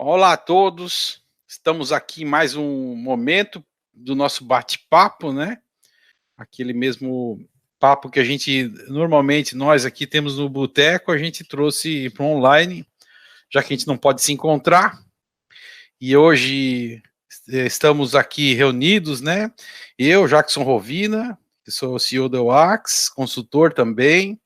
Olá a todos, estamos aqui em mais um momento do nosso bate-papo, né? Aquele mesmo papo que a gente, normalmente, nós aqui temos no boteco, a gente trouxe para o online, já que a gente não pode se encontrar. E hoje estamos aqui reunidos, né? Eu, Jackson Rovina, que sou o CEO da UAX, consultor também.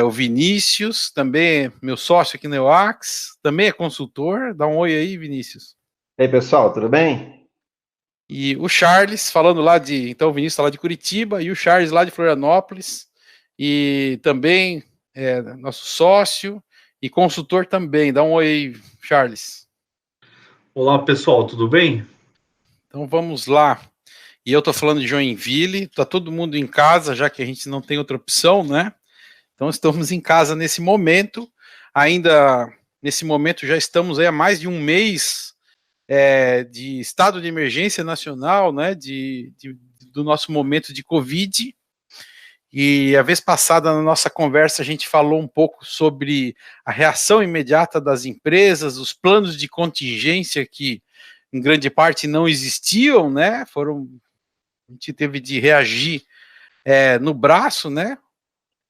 O Vinícius, também meu sócio aqui na UAX, também é consultor. Dá um oi aí, Vinícius. E aí, pessoal, tudo bem? E o Charles, falando lá de... Então, o Vinícius está lá de Curitiba, e o Charles lá de Florianópolis, e também nosso sócio e consultor também. Dá um oi aí, Charles. Olá, pessoal, tudo bem? Então, vamos lá. E eu estou falando de Joinville, está todo mundo em casa, já que a gente não tem outra opção, né? Então, estamos em casa nesse momento. Ainda, nesse momento, já estamos aí há mais de um mês de estado de emergência nacional, né, do nosso momento de Covid. E a vez passada, na nossa conversa, a gente falou um pouco sobre a reação imediata das empresas, os planos de contingência que, em grande parte, não existiam, né, a gente teve de reagir no braço, né,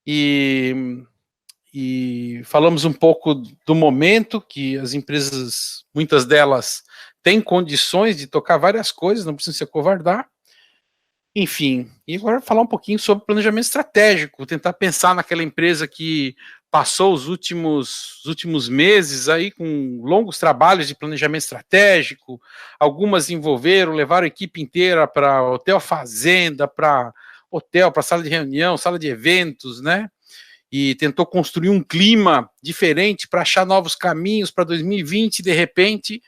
e falamos um pouco do momento que as empresas, muitas delas, têm condições de tocar várias coisas, não precisam se acovardar. Enfim, e agora falar um pouquinho sobre planejamento estratégico, tentar pensar naquela empresa que passou os últimos meses aí com longos trabalhos de planejamento estratégico, algumas levaram a equipe inteira para hotel fazenda, para hotel, para sala de reunião, sala de eventos, né? E tentou construir um clima diferente para achar novos caminhos para 2020, e de repente,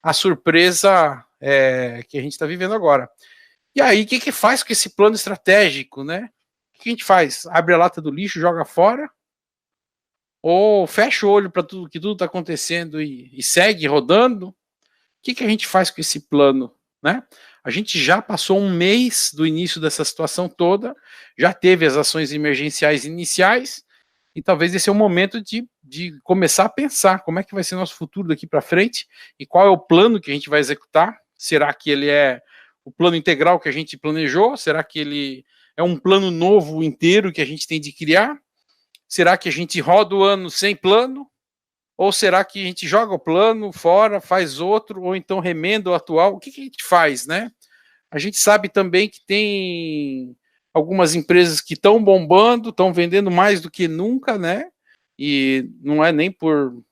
a surpresa que a gente está vivendo agora. E aí, o que faz com esse plano estratégico, né? O que a gente faz? Abre a lata do lixo, joga fora? Ou fecha o olho para tudo que tudo está acontecendo e segue rodando? O que a gente faz com esse plano, né? A gente já passou um mês do início dessa situação toda, já teve as ações emergenciais iniciais, e talvez esse é o momento de começar a pensar como é que vai ser nosso futuro daqui para frente e qual é o plano que a gente vai executar. Será que ele é o plano integral que a gente planejou? Será que ele é um plano novo inteiro que a gente tem de criar? Será que a gente roda o ano sem plano? Ou será que a gente joga o plano fora, faz outro, ou então remenda o atual? O que a gente faz, né? A gente sabe também que tem algumas empresas que estão bombando, estão vendendo mais do que nunca, né? E não é nem por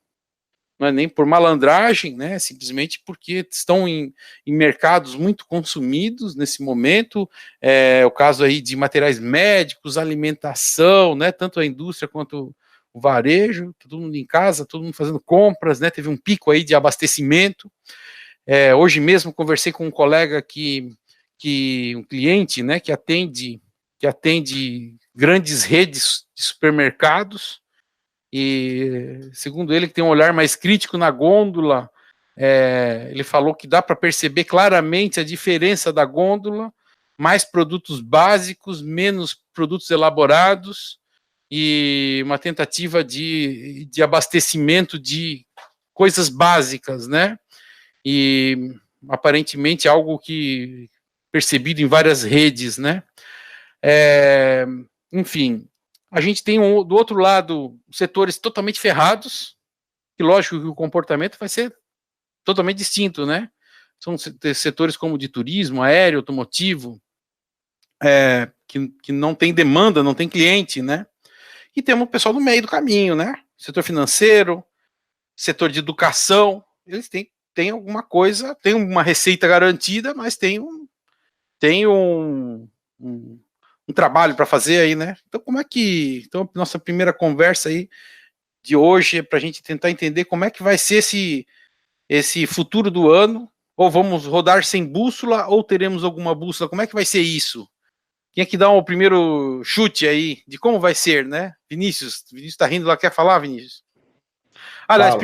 malandragem, né? Simplesmente porque estão em mercados muito consumidos nesse momento. O caso aí de materiais médicos, alimentação, né? Tanto a indústria quanto o varejo, todo mundo em casa, todo mundo fazendo compras, né? Teve um pico aí de abastecimento. Hoje mesmo conversei com um colega um cliente, né? Que atende grandes redes de supermercados. E segundo ele, que tem um olhar mais crítico na gôndola, ele falou que dá para perceber claramente a diferença da gôndola, mais produtos básicos, menos produtos elaborados, e uma tentativa de abastecimento de coisas básicas, né? E aparentemente algo que percebido em várias redes, né? Enfim, a gente tem do outro lado setores totalmente ferrados, que lógico que o comportamento vai ser totalmente distinto, né? São setores como de turismo, aéreo, automotivo, que não tem demanda, não tem cliente, né? E temos o pessoal no meio do caminho, né? Setor financeiro, setor de educação, eles têm alguma coisa, tem uma receita garantida, mas tem um trabalho para fazer aí, né? Então, então, nossa primeira conversa aí de hoje é para a gente tentar entender como é que vai ser esse futuro do ano, ou vamos rodar sem bússola, ou teremos alguma bússola, como é que vai ser isso? Quem é que dá o primeiro chute aí de como vai ser, né? Vinícius tá rindo lá, quer falar, Vinícius? Aliás,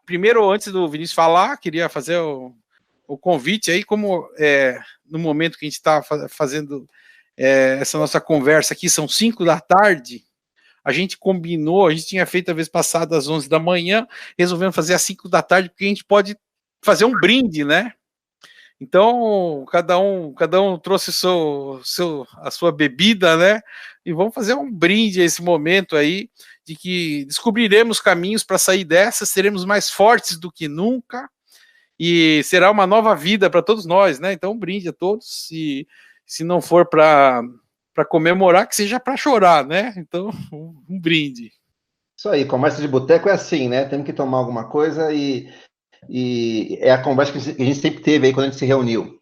primeiro, antes do Vinícius falar, queria fazer o convite aí, como no momento que a gente está fazendo essa nossa conversa aqui, são 5 da tarde, a gente combinou, a gente tinha feito a vez passada às 11 da manhã, resolvemos fazer às 5 da tarde, porque a gente pode fazer um brinde, né? Então, cada um trouxe a sua bebida, né? E vamos fazer um brinde a esse momento aí, de que descobriremos caminhos para sair dessa, seremos mais fortes do que nunca, e será uma nova vida para todos nós, né? Então, um brinde a todos, e se não for para comemorar, que seja para chorar, né? Então, um brinde. Isso aí, conversa de boteco é assim, né? Temos que tomar alguma coisa e é a conversa que a gente sempre teve aí quando a gente se reuniu.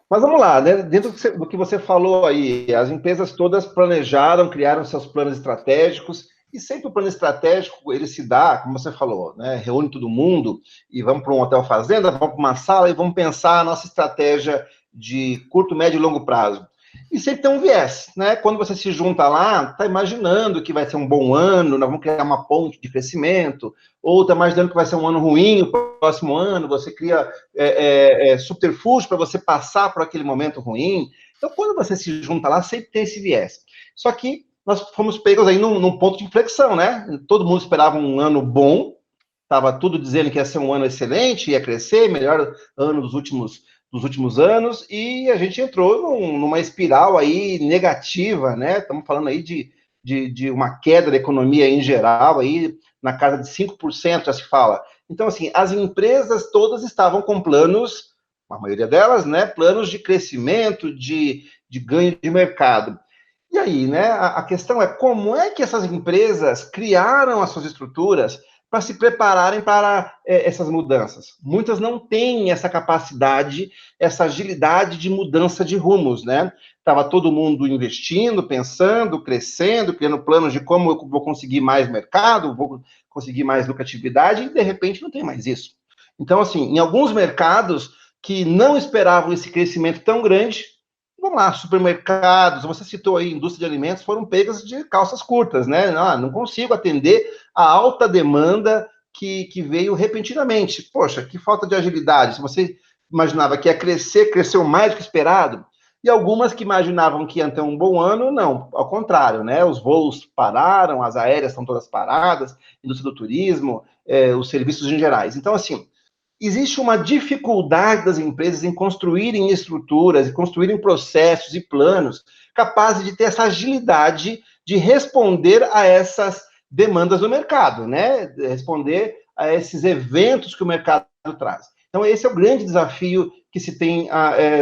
Mas vamos lá, né? Dentro do que você falou aí, as empresas todas planejaram, criaram seus planos estratégicos, e sempre o plano estratégico, ele se dá, como você falou, né? Reúne todo mundo e vamos para um hotel fazenda, vamos para uma sala e vamos pensar a nossa estratégia de curto, médio e longo prazo. E sempre tem um viés, né? Quando você se junta lá, está imaginando que vai ser um bom ano, nós vamos criar uma ponte de crescimento, ou está imaginando que vai ser um ano ruim, o próximo ano, você cria subterfúgio para você passar por aquele momento ruim. Então, quando você se junta lá, sempre tem esse viés. Só que nós fomos pegos aí num ponto de inflexão, né? Todo mundo esperava um ano bom, estava tudo dizendo que ia ser um ano excelente, ia crescer, melhor ano dos últimos anos, e a gente entrou numa espiral aí negativa, né? Estamos falando aí de uma queda da economia em geral, aí na casa de 5% já se fala. Então, assim, as empresas todas estavam com planos, a maioria delas, né? Planos de crescimento, de ganho de mercado. E aí, né? A questão é como é que essas empresas criaram as suas estruturas para se prepararem para essas mudanças. Muitas não têm essa capacidade, essa agilidade de mudança de rumos, né? Estava todo mundo investindo, pensando, crescendo, criando planos de como eu vou conseguir mais mercado, vou conseguir mais lucratividade, e de repente não tem mais isso. Então, assim, em alguns mercados que não esperavam esse crescimento tão grande, vamos lá, supermercados, você citou aí, indústria de alimentos, foram pegas de calças curtas, né? Não consigo atender a alta demanda que veio repentinamente. Poxa, que falta de agilidade. Se você imaginava que ia crescer, cresceu mais do que esperado. E algumas que imaginavam que ia ter um bom ano, não, ao contrário, né? Os voos pararam, as aéreas estão todas paradas, indústria do turismo, os serviços em gerais. Então, assim, existe uma dificuldade das empresas em construírem estruturas, e construírem processos e planos capazes de ter essa agilidade de responder a essas demandas do mercado, né? Responder a esses eventos que o mercado traz. Então, esse é o grande desafio que se tem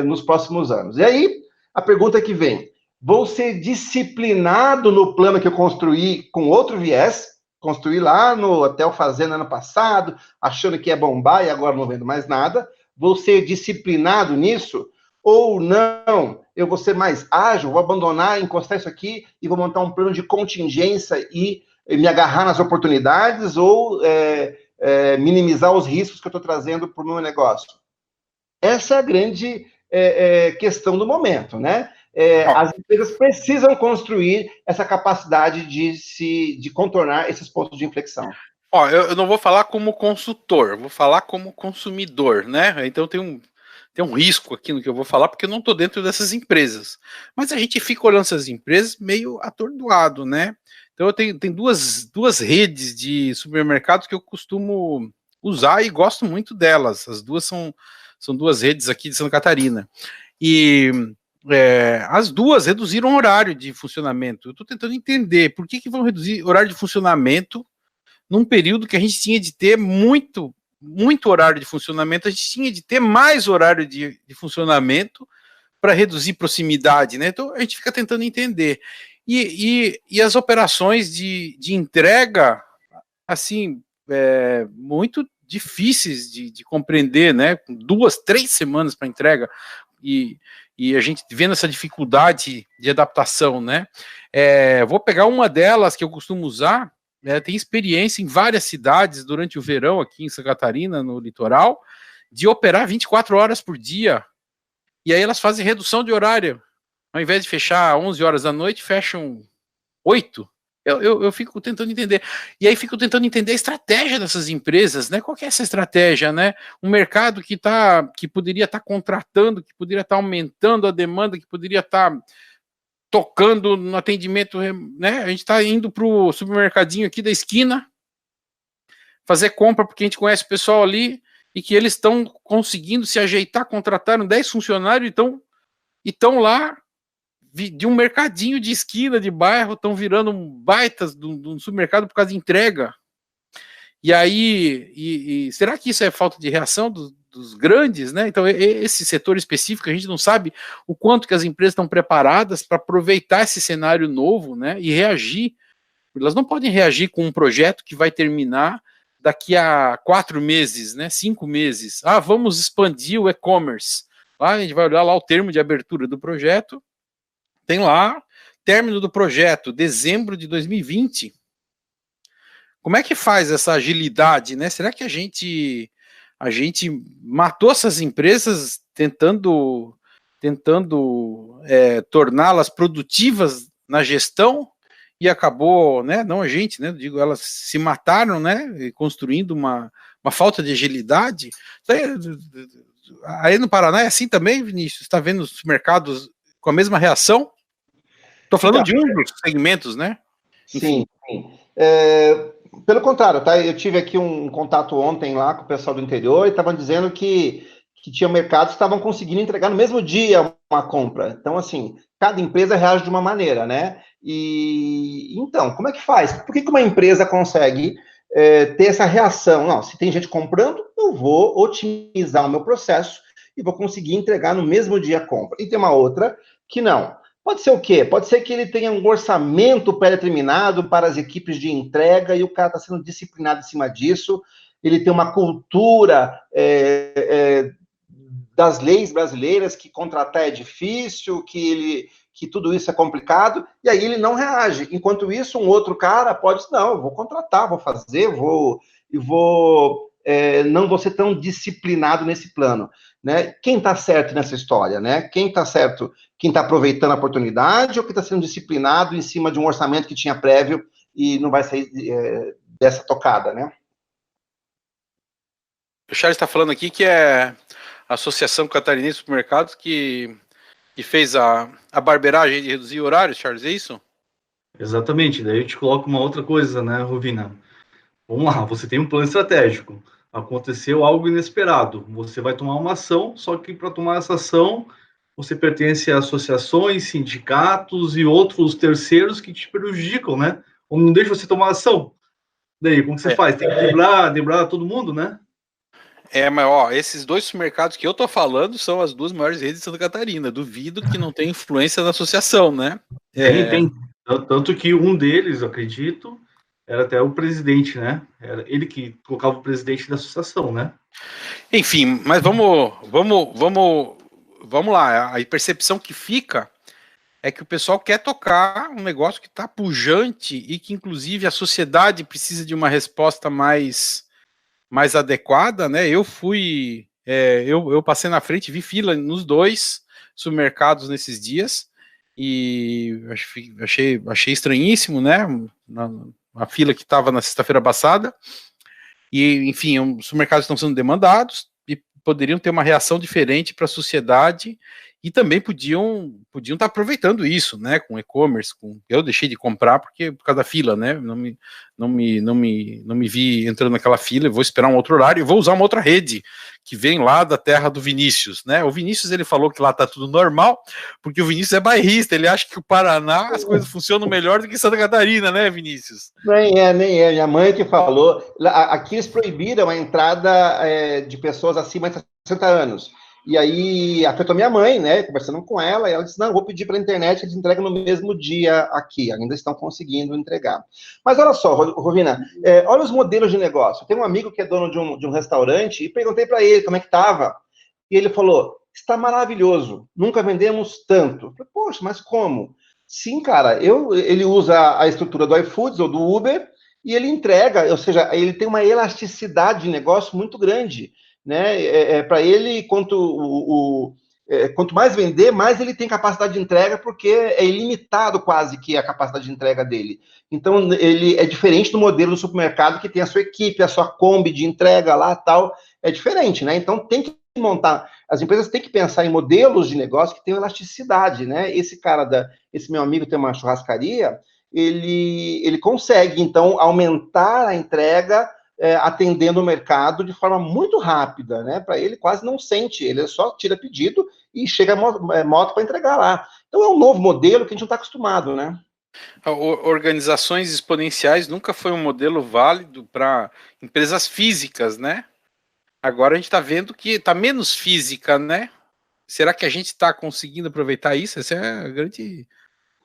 nos próximos anos. E aí, a pergunta que vem: vou ser disciplinado no plano que eu construí com outro viés? Construí lá no Hotel Fazenda ano passado, achando que ia bombar e agora não vendo mais nada. Vou ser disciplinado nisso? Ou não, eu vou ser mais ágil, vou abandonar, encostar isso aqui e vou montar um plano de contingência e me agarrar nas oportunidades ou minimizar os riscos que eu estou trazendo para o meu negócio? Essa é a grande questão do momento, né? As empresas precisam construir essa capacidade de contornar esses pontos de inflexão. Eu não vou falar como consultor, vou falar como consumidor, né? Então tem um risco aqui no que eu vou falar, porque eu não estou dentro dessas empresas. Mas a gente fica olhando essas empresas meio atordoado, né? Então eu tenho duas redes de supermercados que eu costumo usar e gosto muito delas. As duas são duas redes aqui de Santa Catarina. E as duas reduziram o horário de funcionamento. Eu estou tentando entender por que vão reduzir o horário de funcionamento num período que a gente tinha de ter muito horário de funcionamento, a gente tinha de ter mais horário de funcionamento para reduzir proximidade, né? Então a gente fica tentando entender. E as operações de entrega, assim, muito difíceis de compreender, né? 2, 3 semanas para entrega, e a gente vendo essa dificuldade de adaptação, né? Vou pegar uma delas que eu costumo usar, tem experiência em várias cidades durante o verão aqui em Santa Catarina, no litoral, de operar 24 horas por dia, e aí elas fazem redução de horário. Ao invés de fechar 11 horas da noite, fecham 8. Eu fico tentando entender. E aí fico tentando entender a estratégia dessas empresas, né? Qual que é essa estratégia, né? Um mercado que poderia estar contratando, que poderia estar aumentando a demanda, que poderia estar tocando no atendimento, né? A gente está indo para o supermercadinho aqui da esquina fazer compra, porque a gente conhece o pessoal ali e que eles estão conseguindo se ajeitar, contrataram 10 funcionários e estão lá de um mercadinho de esquina, de bairro, estão virando baitas de um supermercado por causa de entrega. E aí, será que isso é falta de reação dos grandes, né? Então, esse setor específico, a gente não sabe o quanto que as empresas estão preparadas para aproveitar esse cenário novo, né? E reagir. Elas não podem reagir com um projeto que vai terminar daqui a 4 meses, né? 5 meses. Ah, vamos expandir o e-commerce. Lá a gente vai olhar lá o termo de abertura do projeto. Tem lá, término do projeto, dezembro de 2020. Como é que faz essa agilidade, né? Será que a gente matou essas empresas tentando torná-las produtivas na gestão e acabou, né? Não a gente, né? Digo, elas se mataram, né? Construindo uma falta de agilidade. Aí no Paraná é assim também, Vinícius? Está vendo os mercados com a mesma reação? Estou falando de um dos segmentos, né? Enfim. Sim. Pelo contrário, tá? Eu tive aqui um contato ontem lá com o pessoal do interior e estavam dizendo que tinha mercados que estavam conseguindo entregar no mesmo dia uma compra. Então, assim, cada empresa reage de uma maneira, né? E então, como é que faz? Por que uma empresa consegue ter essa reação? Não, se tem gente comprando, eu vou otimizar o meu processo e vou conseguir entregar no mesmo dia a compra. E tem uma outra que não. Pode ser o quê? Pode ser que ele tenha um orçamento pré-determinado para as equipes de entrega e o cara está sendo disciplinado em cima disso. Ele tem uma cultura das leis brasileiras que contratar é difícil, que tudo isso é complicado, e aí ele não reage. Enquanto isso, um outro cara pode dizer, não, eu vou contratar, vou fazer, não vou ser tão disciplinado nesse plano. Né? Quem está certo nessa história? Né? Quem está certo? Quem está aproveitando a oportunidade ou quem está sendo disciplinado em cima de um orçamento que tinha prévio e não vai sair dessa tocada, né? O Charles está falando aqui que é a Associação Catarinense de Supermercados que fez a barbeiragem de reduzir horários, Charles, é isso? Exatamente, daí eu te coloco uma outra coisa, né, Rovina? Vamos lá, você tem um plano estratégico. Aconteceu algo inesperado. Você vai tomar uma ação, só que para tomar essa ação, você pertence a associações, sindicatos e outros terceiros que te prejudicam, né? Ou não deixa você tomar ação. Daí, como você faz? Tem que driblar todo mundo, né? Mas ó, esses dois supermercados que eu tô falando são as duas maiores redes de Santa Catarina. Duvido que não tenha influência da associação, né? Tem. Tanto que um deles, eu acredito, era até o presidente, né? Era ele que colocava o presidente da associação, né? Enfim, mas vamos lá. A percepção que fica é que o pessoal quer tocar um negócio que está pujante e que, inclusive, a sociedade precisa de uma resposta mais adequada, né? Eu passei na frente, vi fila nos dois supermercados nesses dias e achei estranhíssimo, né? A fila que estava na sexta-feira passada. E, enfim, os supermercados estão sendo demandados e poderiam ter uma reação diferente para a sociedade e também podiam estar aproveitando isso, né, com e-commerce. Eu deixei de comprar por causa da fila, né, não me vi entrando naquela fila, eu vou esperar um outro horário e vou usar uma outra rede que vem lá da terra do Vinícius, né. O Vinícius, ele falou que lá tá tudo normal, porque o Vinícius é bairrista, ele acha que o Paraná as coisas funcionam melhor do que Santa Catarina, né, Vinícius? Nem é. Minha mãe que falou. Aqui eles proibiram a entrada de pessoas acima de 60 anos. E aí afetou minha mãe, né? Conversando com ela, e ela disse: não, vou pedir para a internet, eles entregam no mesmo dia aqui, ainda estão conseguindo entregar. Mas olha só, Rovina, olha os modelos de negócio. Tem um amigo que é dono de um restaurante e perguntei para ele como é que estava. E ele falou: está maravilhoso, nunca vendemos tanto. Eu falei: poxa, mas como? Sim, cara, ele usa a estrutura do iFoods ou do Uber e ele entrega, ou seja, ele tem uma elasticidade de negócio muito grande. Né? Para ele, quanto mais vender, mais ele tem capacidade de entrega, porque é ilimitado quase que a capacidade de entrega dele. Então, ele é diferente do modelo do supermercado, que tem a sua equipe, a sua Kombi de entrega lá, tal, é diferente, né? Então, tem que montar, as empresas têm que pensar em modelos de negócio que tenham elasticidade, né? Esse meu amigo tem uma churrascaria, ele consegue, então, aumentar a entrega atendendo o mercado de forma muito rápida, né? Para ele quase não sente, ele só tira pedido e chega moto para entregar lá. Então é um novo modelo que a gente não está acostumado, né? Organizações exponenciais nunca foi um modelo válido para empresas físicas, né? Agora a gente está vendo que está menos física, né? Será que a gente está conseguindo aproveitar isso? Essa é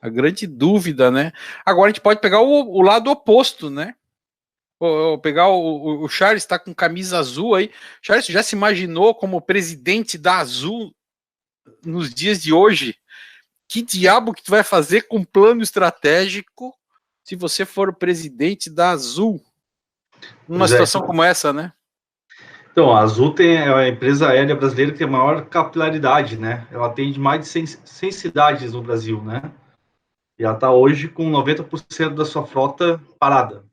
a grande dúvida, né? Agora a gente pode pegar o lado oposto, né? Pegar o Charles está com camisa azul aí. Charles, já se imaginou como presidente da Azul nos dias de hoje? Que diabo que tu vai fazer com um plano estratégico se você for o presidente da Azul? Numa situação como essa, né? Então, a Azul é a empresa aérea brasileira que tem a maior capilaridade, né? Ela tem mais de 100 cidades no Brasil, né? E ela está hoje com 90% da sua frota parada,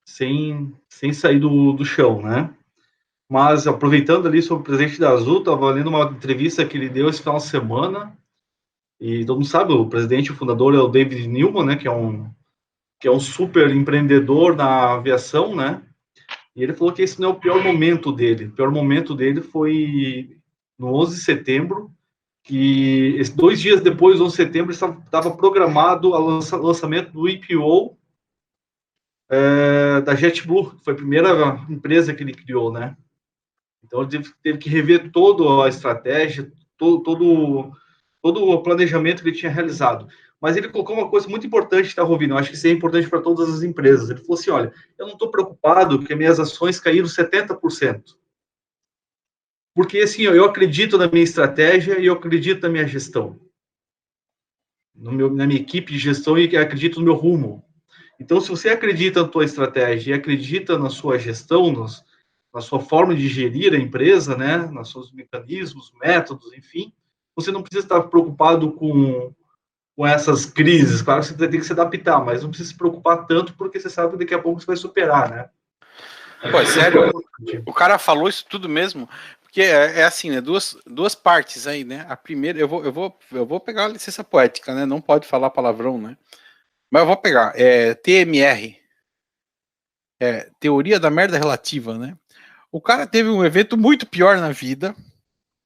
sem sair do chão, né? Mas, aproveitando ali sobre o presidente da Azul, estava lendo uma entrevista que ele deu esse final de semana, e todo mundo sabe, o presidente e o fundador é o David Newman, né? Que é um super empreendedor na aviação, né? E ele falou que esse não é o pior momento dele. O pior momento dele foi no 11 de setembro, que 2 dias depois do 11 de setembro estava programado o lançamento do IPO da JetBlue, que foi a primeira empresa que ele criou, né? Então ele teve que rever toda a estratégia, todo o planejamento que ele tinha realizado. Mas ele colocou uma coisa muito importante, tá, Rovino? Eu acho que isso é importante para todas as empresas. Ele falou assim, olha, eu não estou preocupado que minhas ações caíram 70%. Porque, assim, eu acredito na minha estratégia e eu acredito na minha gestão. Na minha equipe de gestão e acredito no meu rumo. Então, se você acredita na tua estratégia e acredita na sua gestão, na sua forma de gerir a empresa, né, nos seus mecanismos, métodos, enfim, você não precisa estar preocupado com essas crises. Claro que você tem que se adaptar, mas não precisa se preocupar tanto, porque você sabe que daqui a pouco você vai superar, né? Pô, sério, o cara falou isso tudo mesmo, porque é assim, né? Duas partes aí, né? A primeira, eu vou pegar a licença poética, né? Não pode falar palavrão, né? Mas eu vou pegar, TMR, Teoria da Merda Relativa, né? O cara teve um evento muito pior na vida,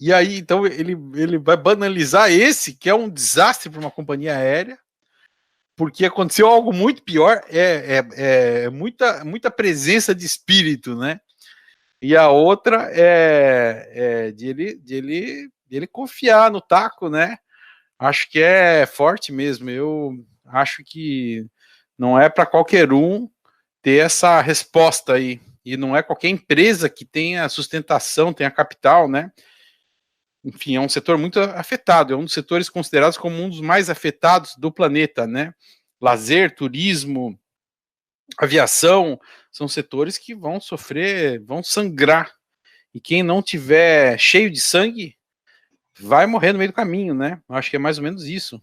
e aí, então, ele vai banalizar esse, que é um desastre para uma companhia aérea, porque aconteceu algo muito pior, muita presença de espírito, né? E a outra de ele confiar no taco, né? Acho que é forte mesmo. Eu acho que não é para qualquer um ter essa resposta aí. E não é qualquer empresa que tenha sustentação, tenha capital, né? Enfim, é um setor muito afetado, é um dos setores considerados como um dos mais afetados do planeta, né? Lazer, turismo, aviação, são setores que vão sofrer, vão sangrar. E quem não tiver cheio de sangue vai morrer no meio do caminho, né? Eu acho que é mais ou menos isso.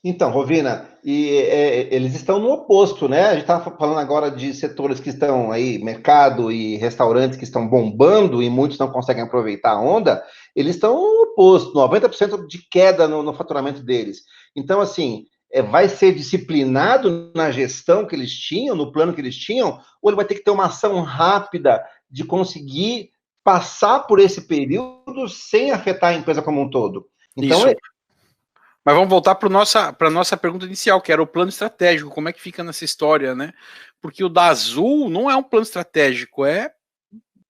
Então, Rovina, eles estão no oposto, né? A gente está falando agora de setores que estão aí, mercado e restaurantes que estão bombando e muitos não conseguem aproveitar a onda, eles estão no oposto, 90% de queda no faturamento deles. Então, assim, vai ser disciplinado na gestão que eles tinham, no plano que eles tinham, ou ele vai ter que ter uma ação rápida de conseguir passar por esse período sem afetar a empresa como um todo? Então, isso. Mas vamos voltar para a nossa pergunta inicial, que era o plano estratégico. Como é que fica nessa história, né? Porque o da Azul não é um plano estratégico,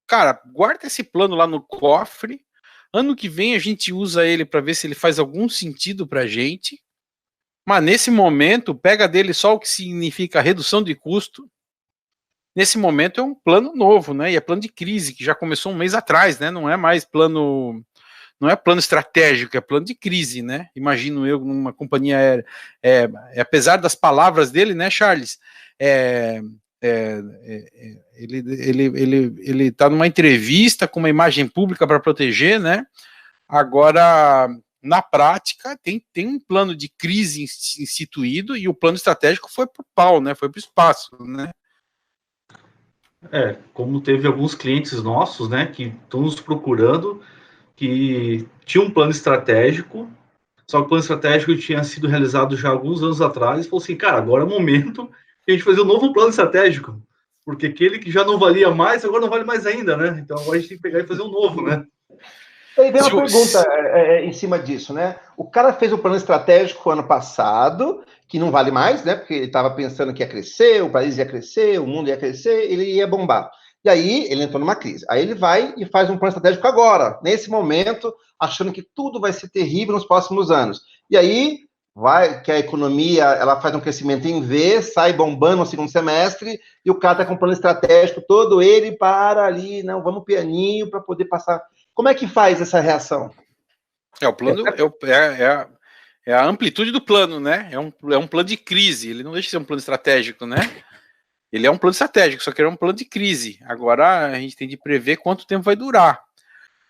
cara, guarda esse plano lá no cofre. Ano que vem a gente usa ele para ver se ele faz algum sentido para a gente. Mas nesse momento, pega dele só o que significa redução de custo. Nesse momento é um plano novo, né? E é plano de crise, que já começou um mês atrás, né? Não é mais plano... Não é plano estratégico, é plano de crise, né? Imagino eu numa companhia aérea. Apesar das palavras dele, né, Charles? Ele está numa entrevista com uma imagem pública para proteger, né? Agora, na prática, tem um plano de crise instituído e o plano estratégico foi para o pau, né? Foi para o espaço, né? Como teve alguns clientes nossos, né, que estão nos procurando, que tinha um plano estratégico, só que o plano estratégico tinha sido realizado já alguns anos atrás, e falou assim, cara, agora é o momento de a gente fazer um novo plano estratégico, porque aquele que já não valia mais, agora não vale mais ainda, né? Então agora a gente tem que pegar e fazer um novo, né? Aí vem uma pergunta em cima disso, né? O cara fez um plano estratégico ano passado, que não vale mais, né? Porque ele estava pensando que ia crescer, o país ia crescer, o mundo ia crescer, ele ia bombar. E aí ele entrou numa crise. Aí ele vai e faz um plano estratégico agora, nesse momento, achando que tudo vai ser terrível nos próximos anos. E aí vai que a economia ela faz um crescimento em V, sai bombando no segundo semestre, e o cara está com um plano estratégico todo ele para ali, não, vamos pianinho para poder passar. Como é que faz essa reação? O plano é a amplitude do plano, né? É um plano de crise, ele não deixa de ser um plano estratégico, né? Ele é um plano estratégico, só que é um plano de crise. Agora a gente tem de prever quanto tempo vai durar.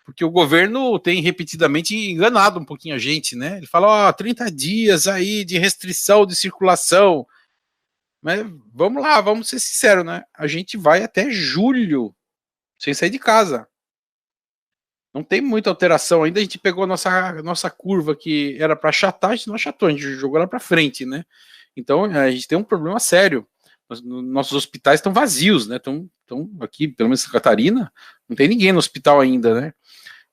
Porque o governo tem repetidamente enganado um pouquinho a gente, né? Ele fala, 30 dias aí de restrição de circulação. Mas vamos lá, vamos ser sinceros, né? A gente vai até julho sem sair de casa. Não tem muita alteração ainda. A gente pegou a nossa curva que era para achatar, a gente não achatou, a gente jogou ela para frente, né? Então a gente tem um problema sério. Nossos hospitais estão vazios, né? Estão aqui, pelo menos em Santa Catarina, não tem ninguém no hospital ainda, né?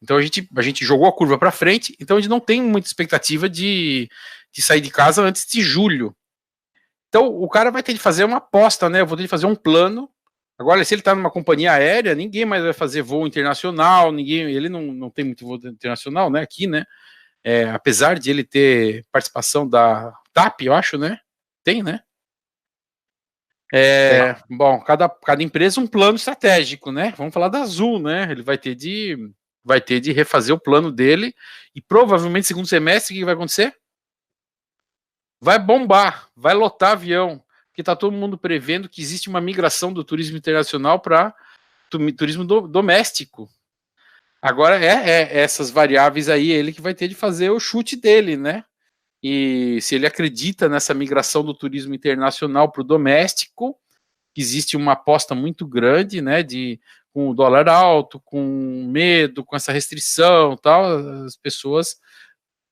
Então a gente jogou a curva para frente, então a gente não tem muita expectativa de sair de casa antes de julho. Então o cara vai ter de fazer uma aposta, né? Eu vou ter de fazer um plano. Agora, se ele está numa companhia aérea, ninguém mais vai fazer voo internacional, ele não tem muito voo internacional, né? Aqui, né? Apesar de ele ter participação da TAP, eu acho, né? Tem, né? Bom, cada empresa um plano estratégico, né? Vamos falar da Azul, né? Ele vai ter de refazer o plano dele e provavelmente segundo semestre o que vai acontecer? Vai bombar, vai lotar avião, porque está todo mundo prevendo que existe uma migração do turismo internacional para turismo doméstico. Agora essas variáveis aí, ele que vai ter de fazer o chute dele, né? E se ele acredita nessa migração do turismo internacional para o doméstico, que existe uma aposta muito grande, né? Com o dólar alto, com medo, com essa restrição, tal, as pessoas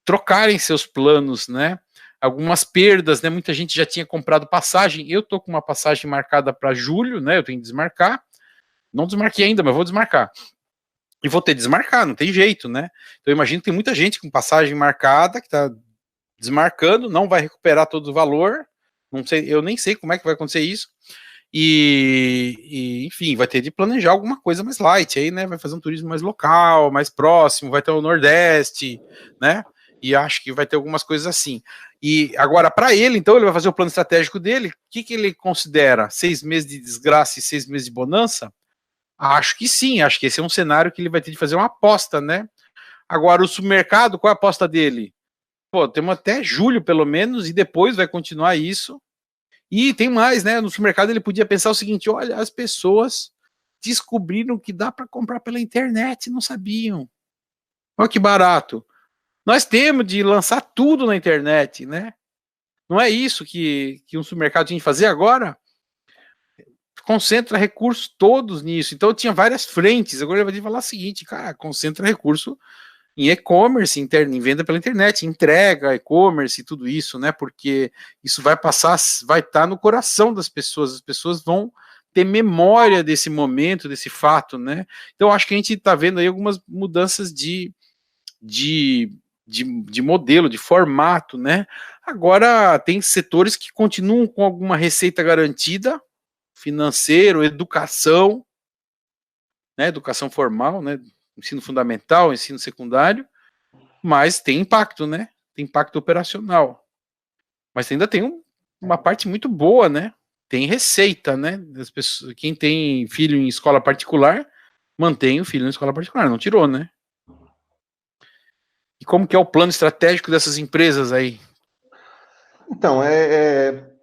trocarem seus planos, né? Algumas perdas, né? Muita gente já tinha comprado passagem. Eu tô com uma passagem marcada para julho, né? Eu tenho que desmarcar. Não desmarquei ainda, mas vou desmarcar. E vou ter que desmarcar, não tem jeito, né? Então eu imagino que tem muita gente com passagem marcada que está desmarcando, não vai recuperar todo o valor. Não sei, eu nem sei como é que vai acontecer isso. E enfim, vai ter de planejar alguma coisa mais light aí, né? Vai fazer um turismo mais local, mais próximo, vai ter o Nordeste, né? E acho que vai ter algumas coisas assim. E agora, para ele, então, ele vai fazer o plano estratégico dele. O que ele considera? 6 meses de desgraça e 6 meses de bonança? Acho que sim, acho que esse é um cenário que ele vai ter de fazer uma aposta, né? Agora, o supermercado, qual é a aposta dele? Pô, temos até julho, pelo menos, e depois vai continuar isso. E tem mais, né? No supermercado ele podia pensar o seguinte: olha, as pessoas descobriram que dá para comprar pela internet, não sabiam. Olha que barato. Nós temos de lançar tudo na internet, né? Não é isso que um supermercado tinha de fazer agora? Concentra recursos todos nisso. Então tinha várias frentes. Agora ele vai falar o seguinte, cara, concentra recurso em e-commerce, em venda pela internet, entrega, e-commerce e tudo isso, né? Porque isso vai estar no coração das pessoas. As pessoas vão ter memória desse momento, desse fato, né? Então acho que a gente está vendo aí algumas mudanças de modelo, de formato, né? Agora tem setores que continuam com alguma receita garantida, financeiro, educação, né? Educação formal, né? Ensino fundamental, ensino secundário, mas tem impacto, né? Tem impacto operacional. Mas ainda tem uma parte muito boa, né? Tem receita, né? As pessoas, quem tem filho em escola particular, mantém o filho em escola particular, não tirou, né? E como que é o plano estratégico dessas empresas aí? Então,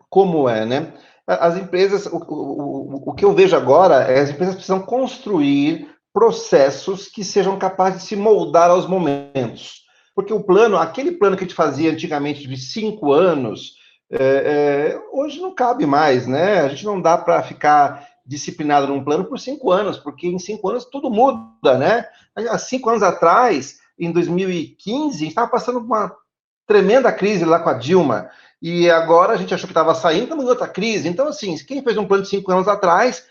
como né? As empresas, o que eu vejo agora é as empresas precisam construir processos que sejam capazes de se moldar aos momentos. Porque aquele plano que a gente fazia antigamente de 5 anos, hoje não cabe mais, né? A gente não dá para ficar disciplinado num plano por 5 anos, porque em 5 anos tudo muda, né? Há 5 anos atrás, em 2015, a gente estava passando por uma tremenda crise lá com a Dilma, e agora a gente achou que estava saindo, estamos em outra crise. Então, assim, quem fez um plano de 5 anos atrás,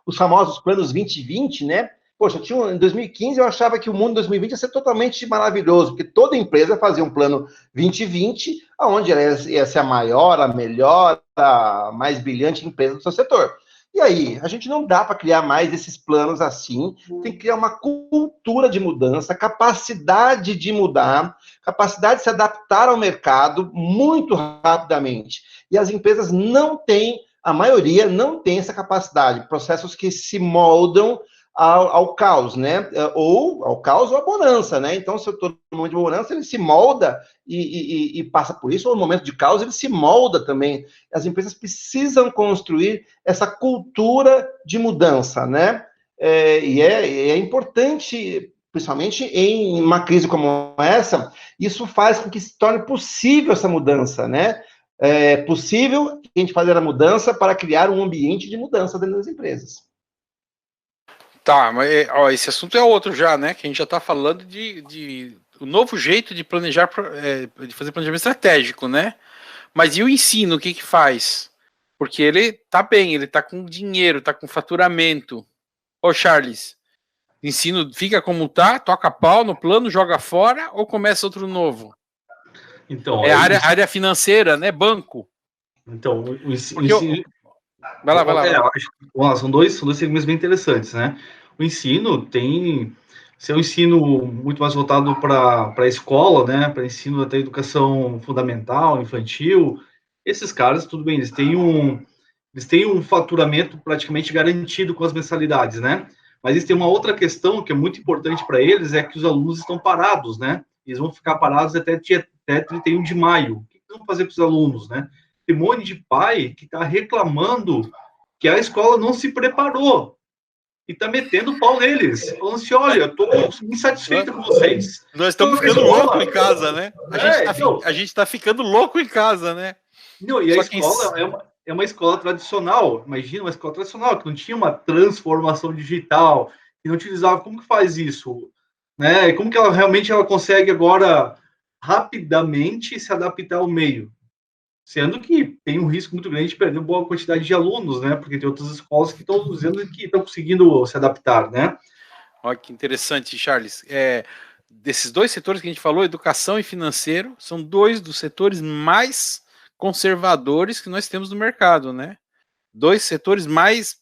os famosos planos 2020, né? Poxa, em 2015 eu achava que o mundo em 2020 ia ser totalmente maravilhoso, porque toda empresa fazia um plano 2020, onde ela ia ser a maior, a melhor, a mais brilhante empresa do seu setor. E aí, a gente não dá para criar mais esses planos assim, tem que criar uma cultura de mudança, capacidade de mudar, capacidade de se adaptar ao mercado muito rapidamente. E as empresas não têm, a maioria não tem essa capacidade, processos que se moldam ao caos, né? Ou ao caos ou à bonança, né? Então, se eu estou no momento de bonança, ele se molda e passa por isso, ou no momento de caos, ele se molda também. As empresas precisam construir essa cultura de mudança, né? É importante, principalmente em uma crise como essa, isso faz com que se torne possível essa mudança, né? É possível a gente fazer a mudança para criar um ambiente de mudança dentro das empresas. Tá, mas ó, esse assunto é outro já, né? Que a gente já está falando de o novo jeito de planejar, de fazer planejamento estratégico, né? Mas e o ensino, o que faz? Porque ele tá bem, ele tá com dinheiro, tá com faturamento. Ô, Charles, ensino fica como tá, toca pau no plano, joga fora ou começa outro novo? Então, área financeira, né? Banco. Então, o ensino... Vai lá. São dois segmentos bem interessantes, né? O ensino tem... Se é um ensino muito mais voltado para a escola, né? Para ensino até educação fundamental, infantil, esses caras, tudo bem, eles têm um faturamento praticamente garantido com as mensalidades, né? Mas eles têm uma outra questão que é muito importante para eles, é que os alunos estão parados, né? Eles vão ficar parados até 31 de maio. O que eles vão fazer para os alunos, né? Tem um monte de pai que está reclamando que a escola não se preparou e está metendo pau neles, falando assim, olha, eu estou insatisfeito com vocês. Nós estamos ficando loucos em casa, né? A gente está ficando louco em casa, né? Não, e a escola é uma escola tradicional, imagina, uma escola tradicional, que não tinha uma transformação digital, que não utilizava, como que faz isso? Né? Como que ela realmente consegue agora rapidamente se adaptar ao meio? Sendo que tem um risco muito grande de perder uma boa quantidade de alunos, né? Porque tem outras escolas que estão dizendo que estão conseguindo se adaptar, né? Olha que interessante, Charles. Desses dois setores que a gente falou, educação e financeiro, são dois dos setores mais conservadores que nós temos no mercado, né? Dois setores mais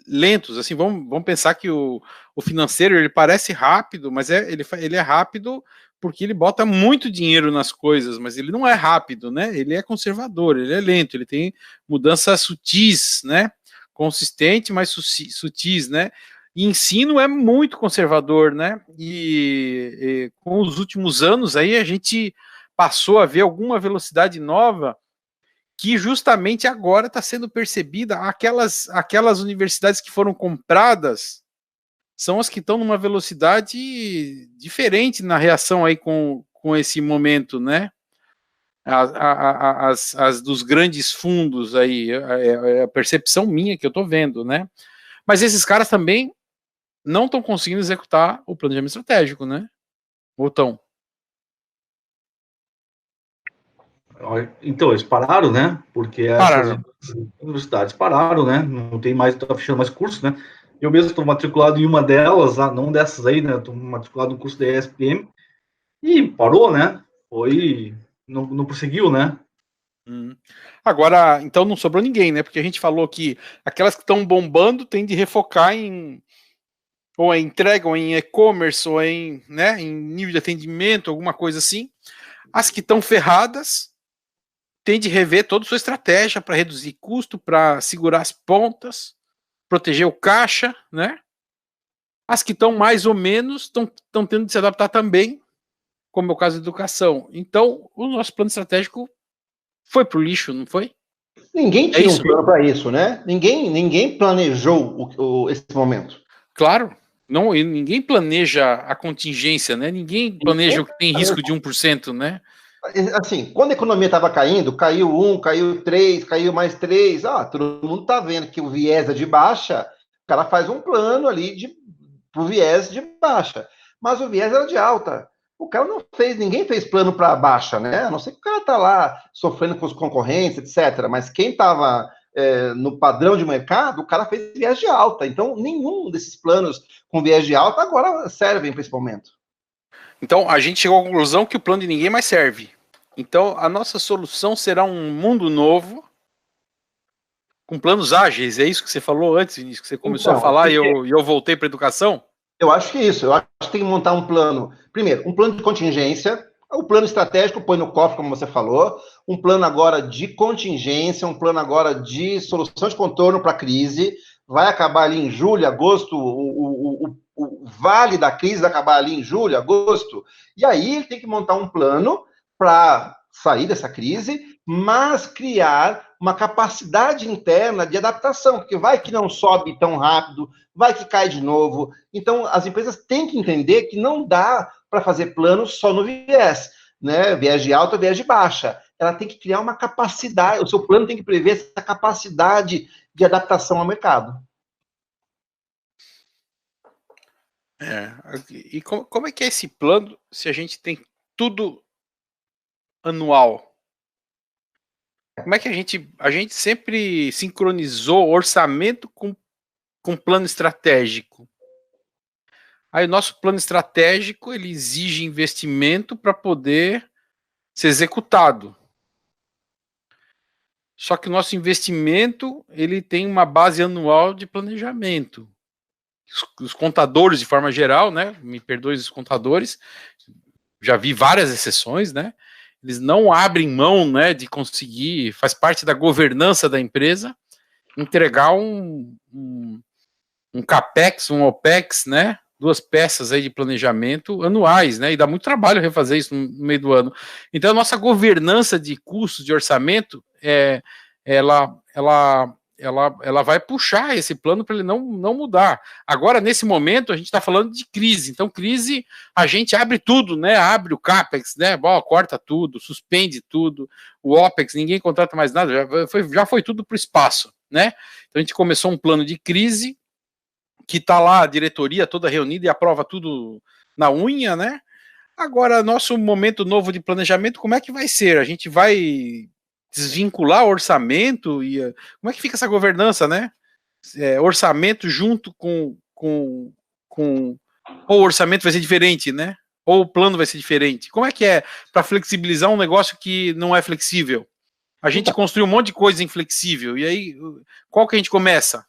lentos, assim, vamos pensar que o financeiro, ele parece rápido, mas ele é rápido porque ele bota muito dinheiro nas coisas, mas ele não é rápido, né? Ele é conservador, ele é lento, ele tem mudanças sutis, né? Consistente, mas sutis, né? E ensino é muito conservador, né? E com os últimos anos aí a gente passou a ver alguma velocidade nova que justamente agora está sendo percebida. Aquelas universidades que foram compradas são as que estão numa velocidade diferente na reação aí com esse momento, né? As dos grandes fundos aí, é a percepção minha que eu estou vendo, né? Mas esses caras também não estão conseguindo executar o planejamento estratégico, né? Ou estão? Então, eles pararam, né? Porque essas universidades pararam, né? Não tem mais, tá fechando mais curso, né? Eu mesmo estou matriculado em uma delas, não dessas aí, né? Estou matriculado no curso da ESPM e parou, né? Não prosseguiu, né? Agora, então não sobrou ninguém, né? Porque a gente falou que aquelas que estão bombando tem de refocar ou em entrega, ou em e-commerce, ou em nível de atendimento, alguma coisa assim. As que estão ferradas tem de rever toda a sua estratégia para reduzir custo, para segurar as pontas, proteger o caixa, né? As que estão mais ou menos estão tendo de se adaptar também, como é o caso da educação. Então, o nosso plano estratégico foi pro lixo, não foi? Ninguém tinha um plano para isso, né? Ninguém planejou esse momento. Claro. Não, ninguém planeja a contingência, né? Ninguém planeja o que tem risco de 1%, né? Assim, quando a economia estava caindo, caiu 1, caiu 3, caiu mais 3, todo mundo está vendo que o viés é de baixa, o cara faz um plano ali para o viés de baixa. Mas o viés era de alta. O cara não fez, ninguém fez plano para baixa, né? A não ser que o cara tá lá sofrendo com os concorrentes, etc. Mas quem estava no padrão de mercado, o cara fez viés de alta. Então, nenhum desses planos com viés de alta agora servem para esse momento. Então, a gente chegou à conclusão que o plano de ninguém mais serve. Então, a nossa solução será um mundo novo, com planos ágeis. É isso que você falou antes, Vinícius, que você começou a falar e eu voltei para a educação? Eu acho que é isso. Eu acho que tem que montar um plano. Primeiro, um plano de contingência. O plano estratégico põe no cofre, como você falou. Um plano agora de contingência, um plano agora de solução de contorno para a crise. Vai acabar ali em julho, agosto. O vale da crise vai acabar ali em julho, agosto. E aí ele tem que montar um plano para sair dessa crise, mas criar uma capacidade interna de adaptação, porque vai que não sobe tão rápido, vai que cai de novo. Então, as empresas têm que entender que não dá para fazer planos só no viés, né? Viés de alta, viés de baixa. Ela tem que criar uma capacidade, o seu plano tem que prever essa capacidade de adaptação ao mercado. E como é que é esse plano se a gente tem tudo anual? Como é que a gente sempre sincronizou orçamento com plano estratégico? Aí o nosso plano estratégico, ele exige investimento para poder ser executado. Só que o nosso investimento, ele tem uma base anual de planejamento. Os contadores, de forma geral, né, me perdoem os contadores, já vi várias exceções, né, eles não abrem mão, né, de conseguir, faz parte da governança da empresa, entregar um CAPEX, um OPEX, né, 2 peças aí de planejamento anuais, né, e dá muito trabalho refazer isso no meio do ano. Então, a nossa governança de custos, de orçamento, ela vai puxar esse plano para ele não mudar. Agora, nesse momento, a gente está falando de crise. Então, crise, a gente abre tudo, né? Abre o CAPEX, né? Corta tudo, suspende tudo. O OPEX, ninguém contrata mais nada, já foi tudo para o espaço, né? Então, a gente começou um plano de crise, que está lá a diretoria toda reunida e aprova tudo na unha, né? Agora, nosso momento novo de planejamento, como é que vai ser? A gente vai desvincular o orçamento e como é que fica essa governança, né? Orçamento junto com ou o orçamento vai ser diferente, né? Ou o plano vai ser diferente. Como é que é para flexibilizar um negócio que não é flexível? A gente construiu um monte de coisa inflexível, e aí qual que a gente começa?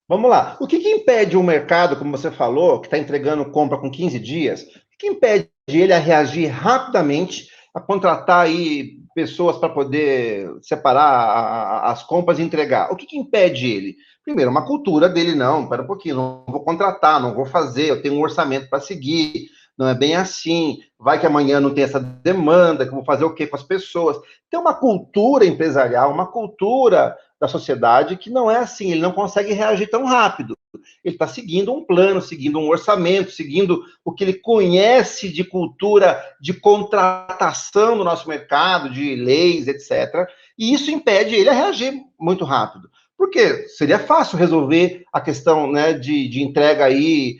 Vamos lá. O que impede o mercado, como você falou, que está entregando compra com 15 dias, o que impede ele a reagir rapidamente, a contratar aí pessoas para poder separar as compras e entregar? O que impede ele? Primeiro, uma cultura dele, não, espera um pouquinho, não vou contratar, não vou fazer, eu tenho um orçamento para seguir, não é bem assim, vai que amanhã não tem essa demanda, que eu vou fazer o quê com as pessoas? Tem uma cultura empresarial, uma cultura da sociedade que não é assim, ele não consegue reagir tão rápido. Ele está seguindo um plano, seguindo um orçamento, seguindo o que ele conhece de cultura de contratação no nosso mercado, de leis, etc. E isso impede ele a reagir muito rápido. Porque seria fácil resolver a questão, né, de entrega aí,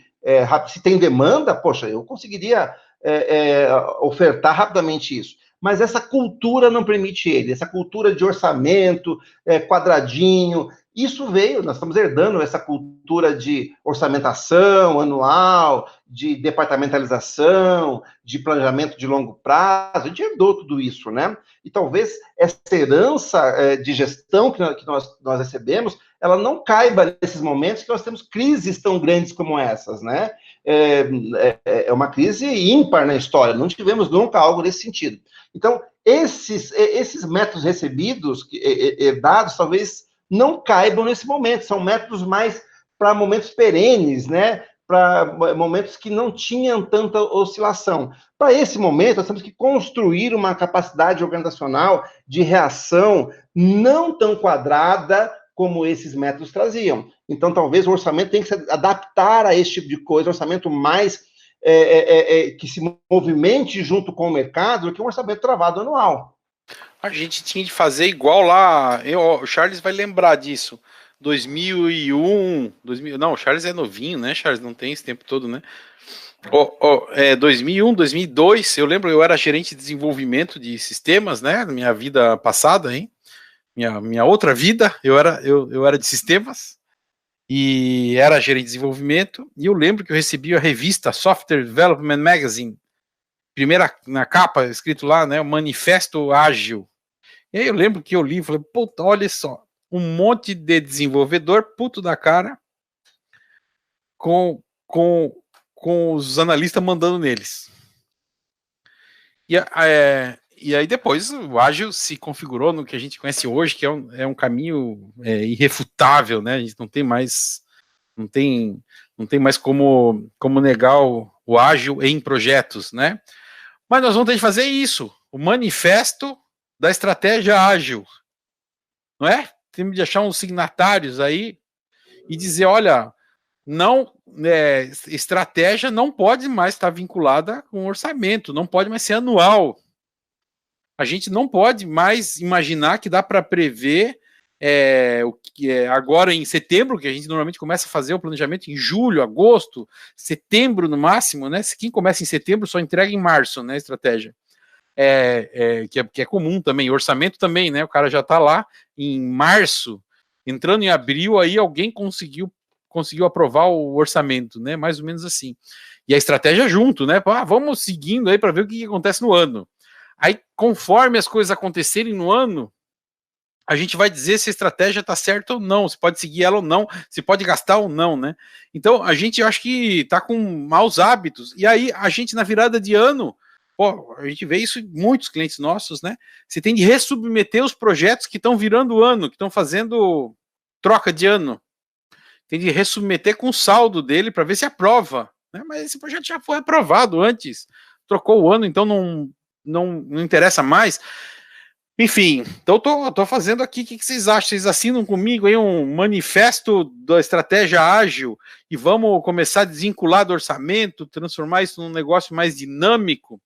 se tem demanda, poxa, eu conseguiria ofertar rapidamente isso. Mas essa cultura não permite ele, essa cultura de orçamento, quadradinho, isso veio, nós estamos herdando essa cultura de orçamentação anual, de departamentalização, de planejamento de longo prazo, a gente herdou tudo isso, né? E talvez essa herança de gestão que nós recebemos, ela não caiba nesses momentos que nós temos crises tão grandes como essas, né? É uma crise ímpar na história, não tivemos nunca algo nesse sentido. Então, esses métodos recebidos, herdados, talvez não caibam nesse momento, são métodos mais para momentos perenes, né? Para momentos que não tinham tanta oscilação. Para esse momento, nós temos que construir uma capacidade organizacional de reação não tão quadrada como esses métodos traziam. Então, talvez o orçamento tenha que se adaptar a esse tipo de coisa, um orçamento mais que se movimente junto com o mercado do que um orçamento travado anual. A gente tinha de fazer igual lá, o Charles vai lembrar disso, 2001, não, o Charles é novinho, né, Charles? Não tem esse tempo todo, né? 2001, 2002, eu lembro, eu era gerente de desenvolvimento de sistemas, né, na minha vida passada, hein? Minha outra vida, eu era de sistemas, e era gerente de desenvolvimento, e eu lembro que eu recebi a revista Software Development Magazine, primeira na capa, escrito lá, né, o Manifesto Ágil. E aí eu lembro que eu li e falei, puta, olha só, um monte de desenvolvedor puto da cara com os analistas mandando neles. E aí depois o Ágil se configurou no que a gente conhece hoje, que é um caminho irrefutável, né? A gente não tem mais como negar o Ágil em projetos, né? Mas nós vamos ter que fazer isso, o manifesto da estratégia ágil, não é? Temos de achar uns signatários aí e dizer, olha, não, estratégia não pode mais estar vinculada com orçamento, não pode mais ser anual. A gente não pode mais imaginar que dá para prever o que agora em setembro, que a gente normalmente começa a fazer o planejamento em julho, agosto, setembro no máximo, né? Quem começa em setembro só entrega em março, né? Estratégia. Que é comum também, orçamento também, né? O cara já está lá em março, entrando em abril, aí alguém conseguiu aprovar o orçamento, né? Mais ou menos assim. E a estratégia junto, né? Vamos seguindo aí para ver o que acontece no ano. Aí, conforme as coisas acontecerem no ano, a gente vai dizer se a estratégia está certa ou não, se pode seguir ela ou não, se pode gastar ou não, né? Então, a gente acho que está com maus hábitos. E aí, a gente, na virada de ano, a gente vê isso em muitos clientes nossos, né? Você tem de ressubmeter os projetos que estão virando o ano, que estão fazendo troca de ano. Tem de ressubmeter com o saldo dele para ver se aprova, né? Mas esse projeto já foi aprovado antes, trocou o ano, então não interessa mais. Enfim, então tô fazendo aqui, o que vocês acham? Vocês assinam comigo aí um manifesto da estratégia ágil e vamos começar a desvincular do orçamento, transformar isso num negócio mais dinâmico,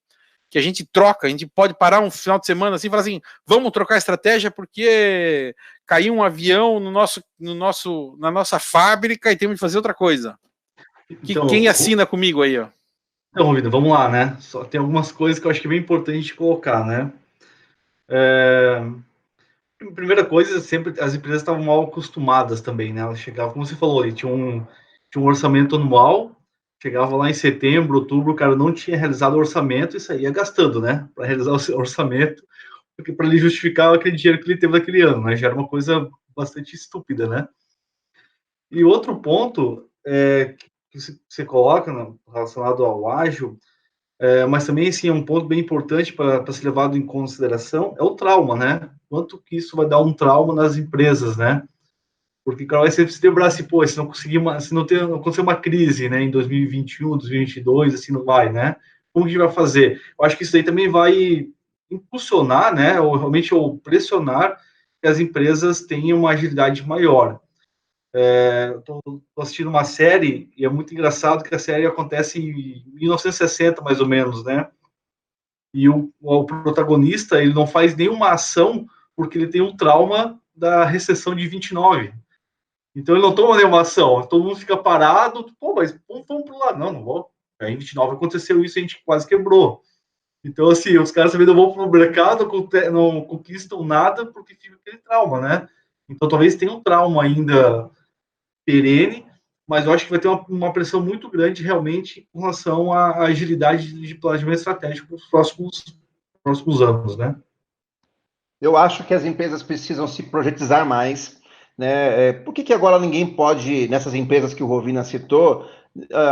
que a gente troca, a gente pode parar um final de semana assim e falar assim, vamos trocar a estratégia porque caiu um avião na nossa fábrica e temos de fazer outra coisa. Então, quem assina comigo aí, ó? Então, Rovina, vamos lá, né? Só tem algumas coisas que eu acho que é bem importante colocar, né? Primeira coisa, sempre as empresas estavam mal acostumadas também, né? Elas chegavam, como você falou, tinha um orçamento anual, chegava lá em setembro, outubro, o cara não tinha realizado o orçamento e saía gastando, né? Para realizar o orçamento, porque para ele justificar aquele dinheiro que ele teve naquele ano, né? Já era uma coisa bastante estúpida, né? E outro ponto que você coloca relacionado ao ágil, mas também assim, é um ponto bem importante para ser levado em consideração, é o trauma, né? Quanto que isso vai dar um trauma nas empresas, né? Porque o cara vai sempre se lembrar assim, pô, se não acontecer uma crise, né, em 2021, 2022, assim, não vai, né? Como que a gente vai fazer? Eu acho que isso aí também vai impulsionar, né, ou pressionar que as empresas tenham uma agilidade maior. Estou assistindo uma série e é muito engraçado que a série acontece em 1960, mais ou menos, né? E o protagonista, ele não faz nenhuma ação porque ele tem um trauma da recessão de 29. Então ele não toma nenhuma ação, todo mundo fica parado, pô, mas vamos para o lado. Não vou. Aí em 29 aconteceu isso e a gente quase quebrou. Então, assim, os caras também não vão para o mercado, não conquistam nada porque fica aquele trauma, né? Então talvez tenha um trauma ainda perene, mas eu acho que vai ter uma pressão muito grande realmente com relação à agilidade de planejamento estratégico para os próximos anos, né? Eu acho que as empresas precisam se projetizar mais, né? Por que agora ninguém pode, nessas empresas que o Rovina citou,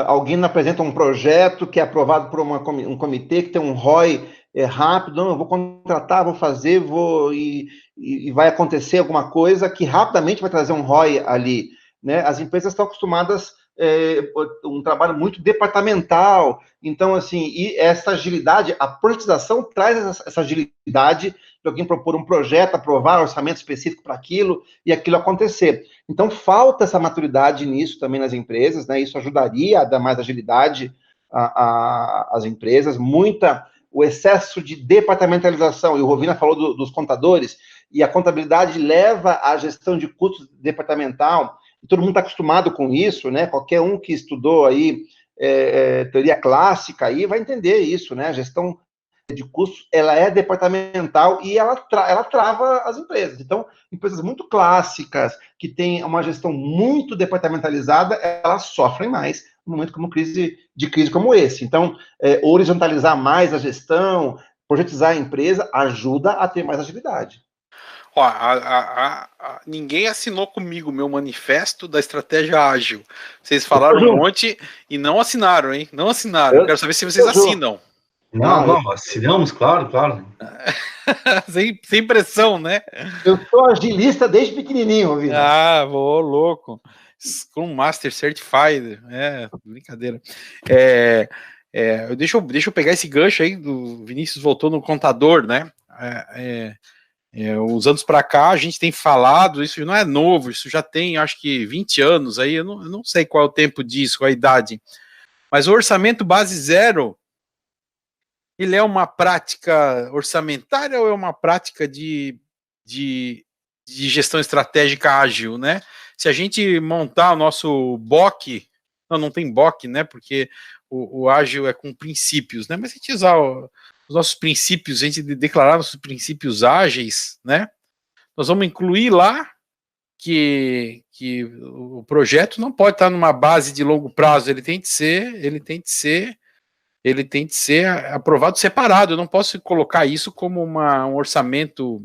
alguém não apresenta um projeto que é aprovado por um comitê que tem um ROI rápido, não, eu vou contratar, vou fazer, e vai acontecer alguma coisa que rapidamente vai trazer um ROI ali, né? As empresas estão acostumadas um trabalho muito departamental, então, assim, e essa agilidade, a projetização traz essa agilidade de alguém propor um projeto, aprovar um orçamento específico para aquilo, e aquilo acontecer. Então, falta essa maturidade nisso também nas empresas, né? Isso ajudaria a dar mais agilidade as empresas, o excesso de departamentalização, e o Rovina falou dos contadores, e a contabilidade leva à gestão de custos departamental, e todo mundo está acostumado com isso, né? Qualquer um que estudou aí teoria clássica aí vai entender isso, né? A gestão de custos, ela é departamental e ela trava as empresas. Então, empresas muito clássicas, que têm uma gestão muito departamentalizada, elas sofrem mais num momento de crise como esse. Então, horizontalizar mais a gestão, projetizar a empresa, ajuda a ter mais agilidade. Ó, ninguém assinou comigo o meu manifesto da estratégia ágil. Vocês falaram um monte e não assinaram, hein? Não assinaram. Eu quero saber se vocês assinam. Não, assinamos, claro. sem pressão, né? Eu sou agilista desde pequenininho, ouvindo. Louco. Scrum Master Certified. Brincadeira. Deixa eu pegar esse gancho aí, do Vinícius voltou no contador, né? Uns anos para cá a gente tem falado, isso não é novo, isso já tem acho que 20 anos aí, eu não sei qual é o tempo disso, qual é a idade, mas o orçamento base zero, ele é uma prática orçamentária ou é uma prática de gestão estratégica ágil, né? Se a gente montar o nosso BOC, não tem BOC, né? Porque o ágil é com princípios, né? Mas se a gente usar os nossos princípios, a gente declarar nossos princípios ágeis, né? Nós vamos incluir lá que o projeto não pode estar numa base de longo prazo, ele tem que ser aprovado separado. Eu não posso colocar isso como um orçamento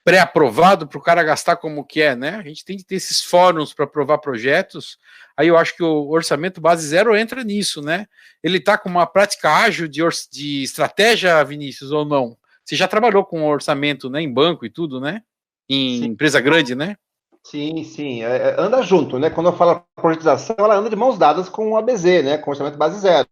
pré-aprovado para o cara gastar como que é, né? A gente tem que ter esses fóruns para aprovar projetos. Aí eu acho que o orçamento base zero entra nisso, né? Ele está com uma prática ágil de estratégia, Vinícius, ou não? Você já trabalhou com orçamento, né, em banco e tudo, né? Em empresa grande, né? Sim. Anda junto, né? Quando eu falo projetização, ela anda de mãos dadas com o ABZ, né? Com o orçamento base zero.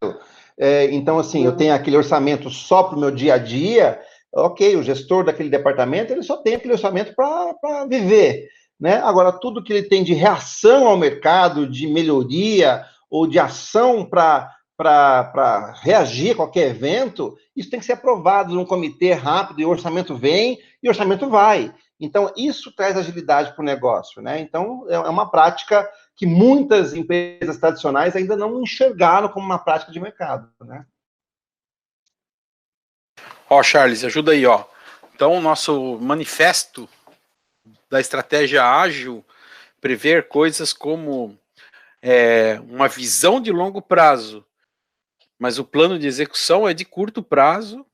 Então, assim, eu tenho aquele orçamento só para o meu dia a dia. Ok, o gestor daquele departamento, ele só tem aquele orçamento para viver, né? Agora, tudo que ele tem de reação ao mercado, de melhoria ou de ação para reagir a qualquer evento, isso tem que ser aprovado num comitê rápido, e o orçamento vem e o orçamento vai. Então, isso traz agilidade para o negócio, né? Então, é uma prática que muitas empresas tradicionais ainda não enxergaram como uma prática de mercado, né? Charles, ajuda aí, Então, o nosso manifesto da estratégia ágil prever coisas como uma visão de longo prazo, mas o plano de execução é de curto prazo,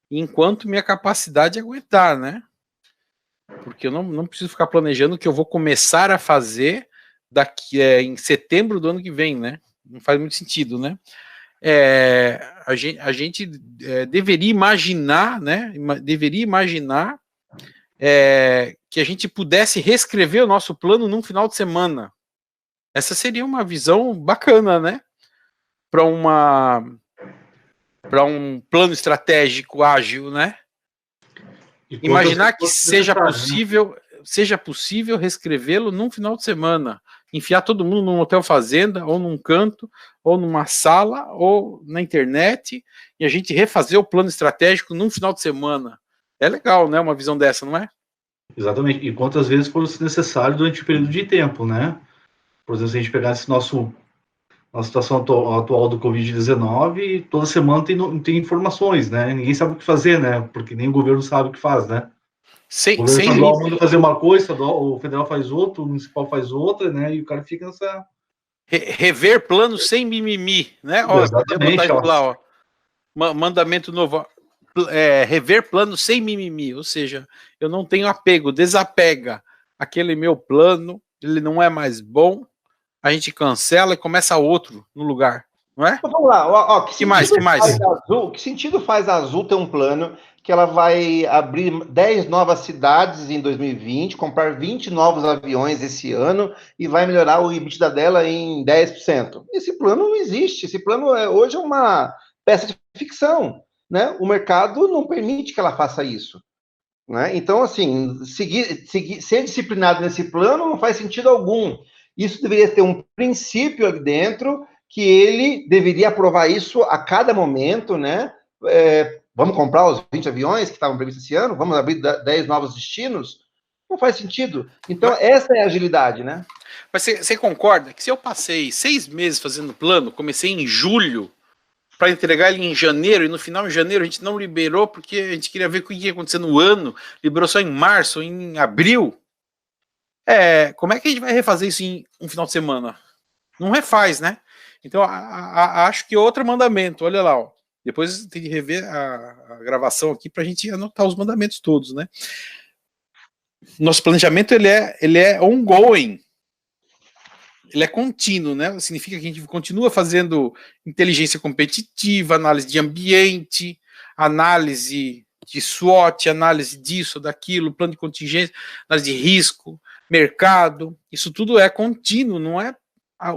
enquanto minha capacidade aguentar, né? Porque eu não preciso ficar planejando o que eu vou começar a fazer em setembro do ano que vem, né? Não faz muito sentido, né? A gente deveria imaginar, né? Que a gente pudesse reescrever o nosso plano num final de semana. Essa seria uma visão bacana, né? Para um plano estratégico ágil, né? Imaginar que seja possível reescrevê-lo num final de semana. Enfiar todo mundo num hotel fazenda, ou num canto, ou numa sala, ou na internet, e a gente refazer o plano estratégico num final de semana. É legal, né? Uma visão dessa, não é? Exatamente. E quantas vezes for necessário durante o período de tempo, né? Por exemplo, se a gente pegar esse a situação atual do Covid-19, toda semana tem informações, né? Ninguém sabe o que fazer, né? Porque nem o governo sabe o que faz, né? O governo estadual manda fazer uma coisa, o federal faz outra, o municipal faz outra, né? E o cara fica nessa... Rever plano sem mimimi, né? Exatamente. Lá, mandamento novo. Rever plano sem mimimi, ou seja, eu não tenho apego, desapega. Aquele meu plano, ele não é mais bom, a gente cancela e começa outro no lugar, não é? Então, vamos lá, que mais? Que sentido faz a Azul ter um plano que ela vai abrir 10 novas cidades em 2020, comprar 20 novos aviões esse ano e vai melhorar o EBITDA dela em 10%? Esse plano não existe, esse plano hoje é uma peça de ficção, né? O mercado não permite que ela faça isso, né? Então, assim, ser disciplinado nesse plano não faz sentido algum. Isso deveria ter um princípio ali dentro que ele deveria aprovar isso a cada momento, né? Vamos comprar os 20 aviões que estavam previstos esse ano? Vamos abrir 10 novos destinos? Não faz sentido. Então, essa é a agilidade, né? Mas você concorda que se eu passei 6 meses fazendo plano, comecei em julho, para entregar ele em janeiro, e no final de janeiro a gente não liberou porque a gente queria ver o que ia acontecer no ano, liberou só em março, em abril. Como é que a gente vai refazer isso em um final de semana? Não refaz, né? Então, acho que outro mandamento, olha lá, ó. Depois tem que rever a gravação aqui para a gente anotar os mandamentos todos, né? Nosso planejamento, ele é ongoing. Ele é contínuo, né? Significa que a gente continua fazendo inteligência competitiva, análise de ambiente, análise de SWOT, análise disso, daquilo, plano de contingência, análise de risco, mercado. Isso tudo é contínuo, não é?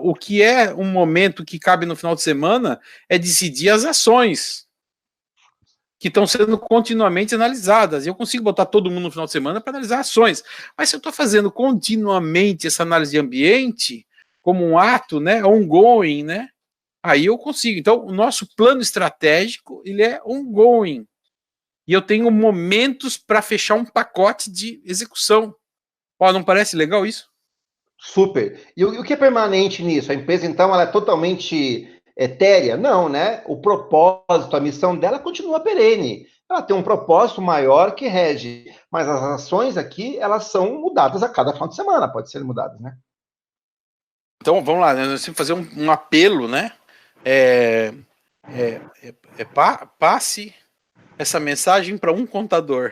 O que é um momento que cabe no final de semana é decidir as ações que estão sendo continuamente analisadas. Eu consigo botar todo mundo no final de semana para analisar ações. Mas se eu estou fazendo continuamente essa análise de ambiente, como um ato, né, ongoing, né, aí eu consigo. Então, o nosso plano estratégico, ele é ongoing. E eu tenho momentos para fechar um pacote de execução. Não parece legal isso? Super. E o que é permanente nisso? A empresa, então, ela é totalmente etérea? Não, né? O propósito, a missão dela continua perene. Ela tem um propósito maior que rege. Mas as ações aqui, elas são mudadas a cada final de semana, pode ser mudadas, né? Então, vamos lá, nós temos que fazer um apelo, né? Passe essa mensagem para um contador.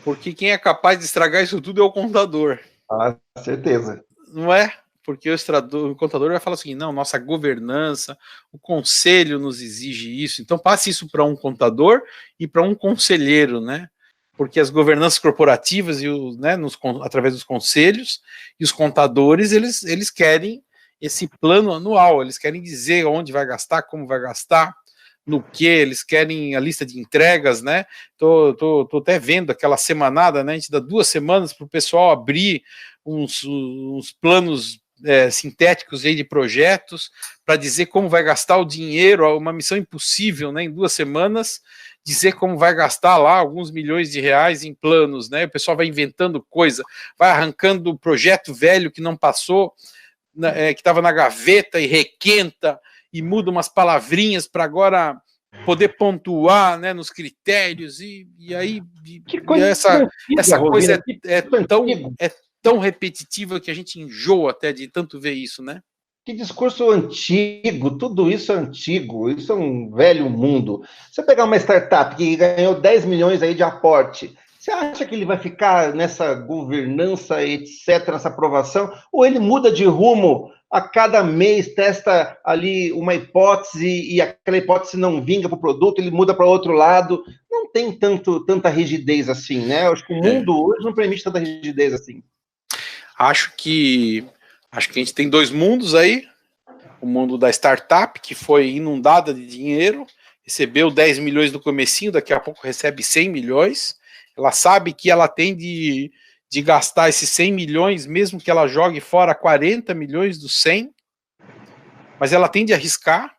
Porque quem é capaz de estragar isso tudo é o contador. Ah, certeza. Não é? Porque o contador vai falar assim, não, nossa governança, o conselho nos exige isso. Então, passe isso para um contador e para um conselheiro, né? Porque as governanças corporativas, através dos conselhos, e os contadores, eles querem esse plano anual, eles querem dizer onde vai gastar, como vai gastar, no que, eles querem a lista de entregas, né? Tô até vendo aquela semanada, né? A gente dá 2 semanas para o pessoal abrir uns planos sintéticos aí de projetos para dizer como vai gastar o dinheiro, uma missão impossível, né? Em 2 semanas, dizer como vai gastar lá alguns milhões de reais em planos, né? O pessoal vai inventando coisa, vai arrancando o projeto velho que não passou, que estava na gaveta e requenta e muda umas palavrinhas para agora poder pontuar, né, nos critérios e aí essa coisa é tão repetitiva que a gente enjoa até de tanto ver isso, né? Que discurso antigo, tudo isso é antigo, isso é um velho mundo. Você pegar uma startup que ganhou 10 milhões aí de aporte, você acha que ele vai ficar nessa governança, etc., nessa aprovação? Ou ele muda de rumo a cada mês, testa ali uma hipótese e aquela hipótese não vinga para o produto, ele muda para outro lado? Não tem tanta rigidez assim, né? Eu acho que o mundo hoje não permite tanta rigidez assim. Acho que a gente tem 2 mundos aí. O mundo da startup, que foi inundada de dinheiro, recebeu 10 milhões no comecinho, daqui a pouco recebe 100 milhões. Ela sabe que ela tem de gastar esses 100 milhões, mesmo que ela jogue fora 40 milhões dos 100, mas ela tem de arriscar,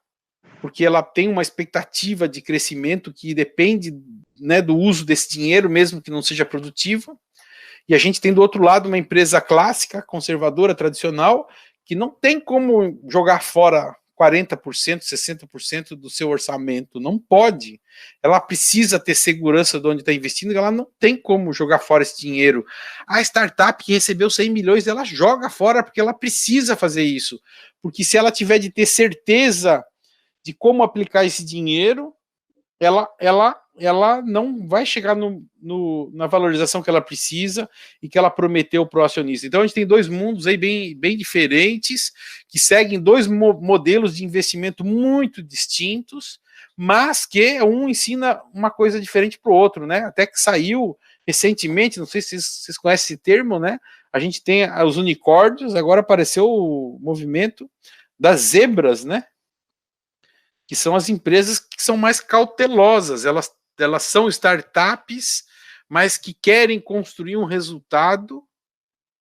porque ela tem uma expectativa de crescimento que depende, né, do uso desse dinheiro, mesmo que não seja produtivo. E a gente tem do outro lado uma empresa clássica, conservadora, tradicional, que não tem como jogar fora 40%, 60% do seu orçamento. Não pode. Ela precisa ter segurança de onde está investindo, ela não tem como jogar fora esse dinheiro. A startup que recebeu 100 milhões, ela joga fora porque ela precisa fazer isso. Porque se ela tiver de ter certeza de como aplicar esse dinheiro, ela não vai chegar na valorização que ela precisa e que ela prometeu para o acionista. Então a gente tem 2 mundos aí bem diferentes, que seguem 2 modelos de investimento muito distintos, mas que um ensina uma coisa diferente para o outro, né? Até que saiu recentemente, não sei se vocês conhecem esse termo, né? A gente tem os unicórnios, agora apareceu o movimento das zebras, né? Que são as empresas que são mais cautelosas, elas são startups, mas que querem construir um resultado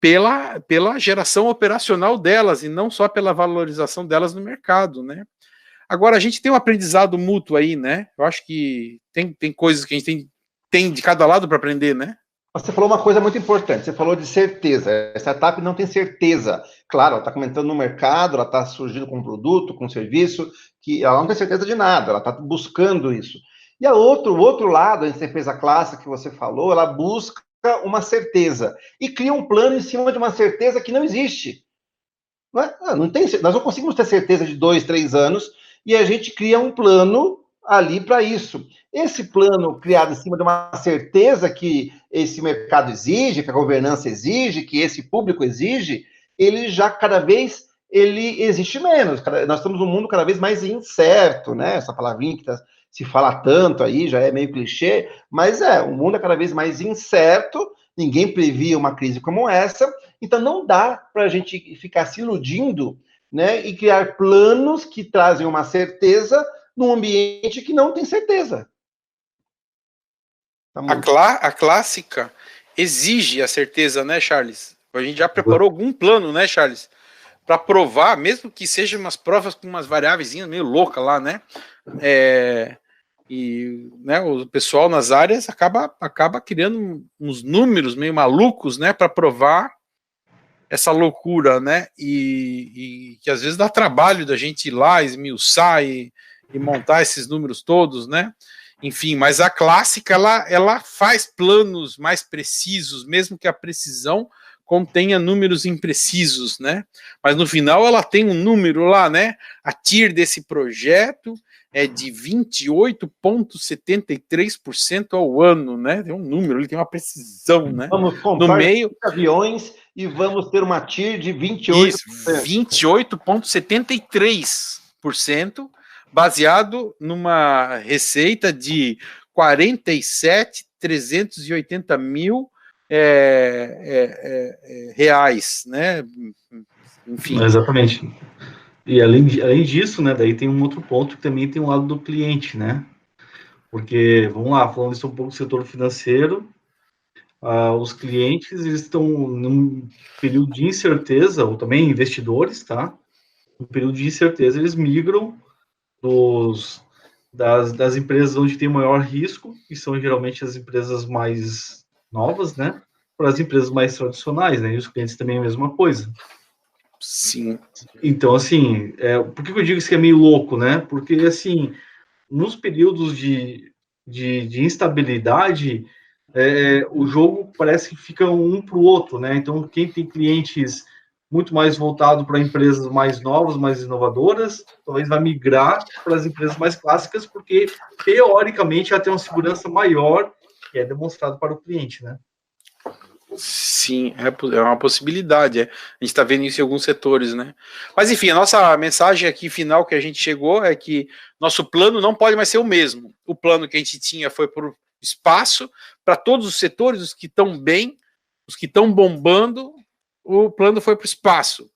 pela geração operacional delas e não só pela valorização delas no mercado, né? Agora, a gente tem um aprendizado mútuo aí, né? Eu acho que tem coisas que a gente tem de cada lado para aprender, né? Você falou uma coisa muito importante, você falou de certeza. A startup não tem certeza. Claro, ela está comentando no mercado, ela está surgindo com um produto, com um serviço, que ela não tem certeza de nada, ela está buscando isso. E o outro lado, a empresa clássica que você falou, ela busca uma certeza e cria um plano em cima de uma certeza que não existe. Nós não conseguimos ter certeza de 2, 3 anos e a gente cria um plano ali para isso. Esse plano criado em cima de uma certeza que esse mercado exige, que a governança exige, que esse público exige, ele já cada vez ele existe menos. Nós estamos num mundo cada vez mais incerto, né? Essa palavrinha que se fala tanto aí, já é meio clichê, mas o mundo é cada vez mais incerto, ninguém previa uma crise como essa, então não dá para a gente ficar se iludindo, né, e criar planos que trazem uma certeza num ambiente que não tem certeza. A clássica exige a certeza, né, Charles? A gente já preparou algum plano, né, Charles? Para provar, mesmo que sejam umas provas com umas variáveis meio loucas lá, né? E né, o pessoal nas áreas acaba criando uns números meio malucos, né, para provar essa loucura, né? E que às vezes dá trabalho da gente ir lá, esmiuçar e montar esses números todos, né? Enfim, mas a clássica ela faz planos mais precisos, mesmo que a precisão contenha números imprecisos, né? Mas no final ela tem um número lá, né? A TIR desse projeto é de 28,73% ao ano, né? Tem um número, ele tem uma precisão, né? Vamos comprar no meio aviões e vamos ter uma TIR de 28%. 28,73%, baseado numa receita de 47.380 mil reais, né? Enfim. Exatamente. E além disso, né, daí tem um outro ponto que também tem um lado do cliente, né? Porque, vamos lá, falando isso um pouco do setor financeiro, os clientes eles estão num período de incerteza, ou também investidores, tá? No período de incerteza, eles migram das empresas onde tem maior risco, que são geralmente as empresas mais novas, né? Para as empresas mais tradicionais, né? E os clientes também é a mesma coisa. Sim. Então, assim, por que eu digo isso que é meio louco, né? Porque, assim, nos períodos de instabilidade, o jogo parece que fica um para o outro, né? Então, quem tem clientes muito mais voltado para empresas mais novas, mais inovadoras, talvez vai migrar para as empresas mais clássicas, porque, teoricamente, ela tem uma segurança maior, que é demonstrado para o cliente, né? Sim, é uma possibilidade. A gente está vendo isso em alguns setores, né? Mas enfim, a nossa mensagem aqui final que a gente chegou é que nosso plano não pode mais ser o mesmo. O plano que a gente tinha foi para o espaço, para todos os setores, os que estão bem, os que estão bombando, o plano foi para o espaço.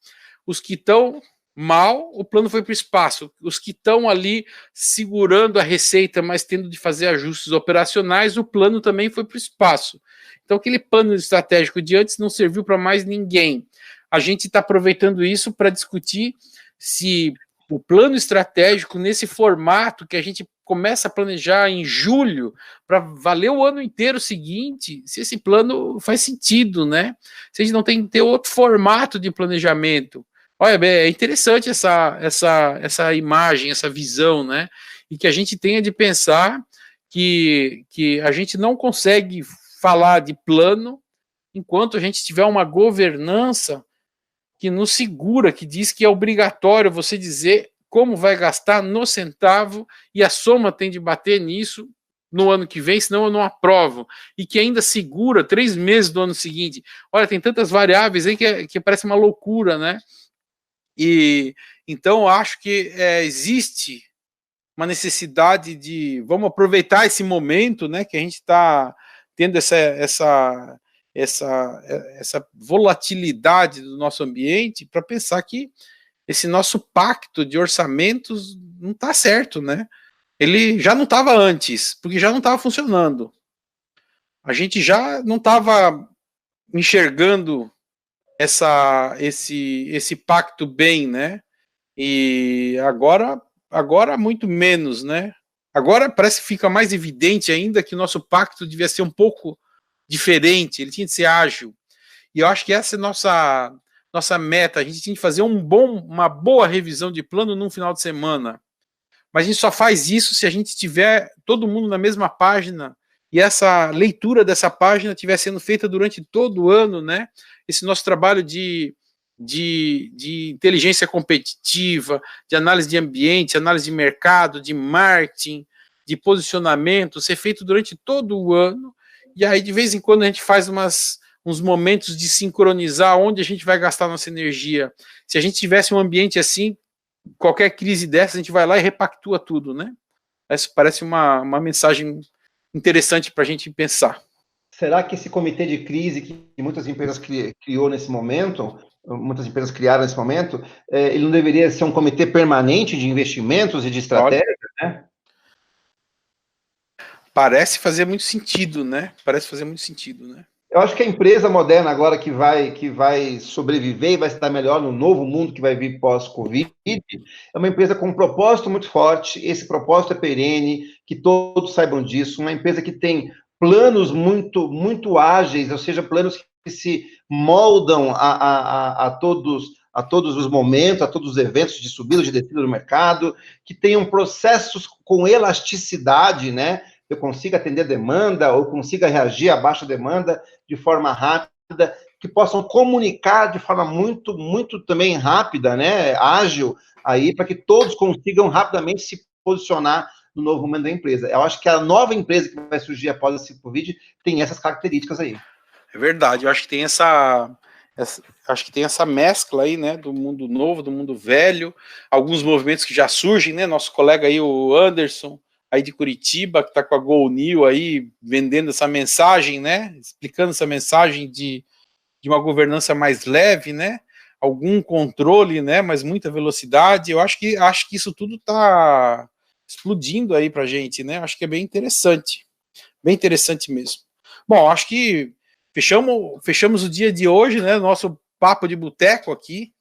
Os que estão mal, o plano foi para o espaço. Os que estão ali segurando a receita, mas tendo de fazer ajustes operacionais, o plano também foi para o espaço. Então, aquele plano estratégico de antes não serviu para mais ninguém. A gente está aproveitando isso para discutir se o plano estratégico, nesse formato que a gente começa a planejar em julho, para valer o ano inteiro seguinte, se esse plano faz sentido, né? Se a gente não tem que ter outro formato de planejamento. Olha, é interessante essa imagem, essa visão, né? E que a gente tenha de pensar que a gente não consegue falar de plano enquanto a gente tiver uma governança que nos segura, que diz que é obrigatório você dizer como vai gastar no centavo e a soma tem de bater nisso no ano que vem, senão eu não aprovo. E que ainda segura 3 meses do ano seguinte. Olha, tem tantas variáveis aí que parece uma loucura, né? E então eu acho que existe uma necessidade de vamos aproveitar esse momento, né, que a gente está tendo essa volatilidade do nosso ambiente para pensar que esse nosso pacto de orçamentos não está certo, né? Ele já não estava antes, porque já não estava funcionando. A gente já não estava enxergando esse pacto bem, né? E agora muito menos, né? Agora parece que fica mais evidente ainda que o nosso pacto devia ser um pouco diferente, ele tinha de ser ágil. E eu acho que essa é a nossa meta. A gente tinha que fazer uma boa revisão de plano num final de semana. Mas a gente só faz isso se a gente tiver todo mundo na mesma página e essa leitura dessa página estiver sendo feita durante todo o ano, né? Esse nosso trabalho de inteligência competitiva, de análise de ambiente, análise de mercado, de marketing, de posicionamento, ser feito durante todo o ano. E aí, de vez em quando, a gente faz uns momentos de sincronizar onde a gente vai gastar nossa energia. Se a gente tivesse um ambiente assim, qualquer crise dessa, a gente vai lá e repactua tudo, né? Isso parece uma mensagem interessante para a gente pensar. Será que esse comitê de crise que muitas empresas criou nesse momento, muitas empresas criaram nesse momento, ele não deveria ser um comitê permanente de investimentos e de estratégia, né? Parece fazer muito sentido, né? Eu acho que a empresa moderna agora que vai sobreviver e vai estar melhor no novo mundo que vai vir pós-Covid, é uma empresa com um propósito muito forte, esse propósito é perene, que todos saibam disso, uma empresa que tem planos muito, muito ágeis, ou seja, planos que se moldam a todos os momentos, a todos os eventos de subida, de descida do mercado, que tenham processos com elasticidade, né? Eu consiga atender demanda ou consiga reagir à baixa demanda de forma rápida, que possam comunicar de forma muito, muito também rápida, né, ágil, aí, para que todos consigam rapidamente se posicionar no novo momento da empresa. Eu acho que a nova empresa que vai surgir após esse Covid tem essas características aí. É verdade, eu acho que tem essa mescla aí, né, do mundo novo, do mundo velho, alguns movimentos que já surgem, né, nosso colega aí, o Anderson, aí de Curitiba, que está com a Go New aí, vendendo essa mensagem, né, explicando essa mensagem de uma governança mais leve, né, algum controle, né, mas muita velocidade. Eu acho que isso tudo está explodindo aí para a gente, né, acho que é bem interessante mesmo. Bom, acho que fechamos o dia de hoje, né, nosso papo de boteco aqui,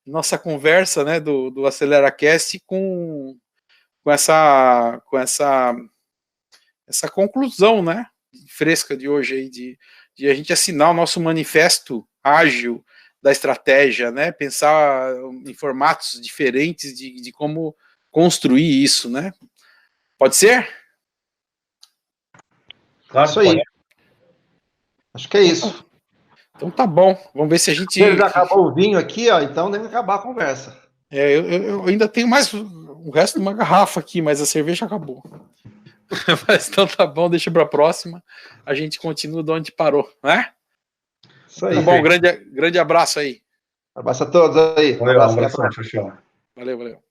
nossa conversa, né, do AceleraCast com essa conclusão, né, fresca de hoje aí, de a gente assinar o nosso manifesto ágil da estratégia, né, pensar em formatos diferentes de como construir isso, né? Pode ser? Claro, isso aí. Acho que é isso. Então tá bom, vamos ver se a gente... Já acabou o vinho aqui, ó, então deve acabar a conversa. Eu ainda tenho mais o resto de uma garrafa aqui, mas a cerveja acabou. Mas então tá bom, deixa pra próxima. A gente continua de onde parou, né? Isso aí. Tá bom, grande abraço aí. Abraço a todos aí. Valeu, um abraço, tchau. Valeu.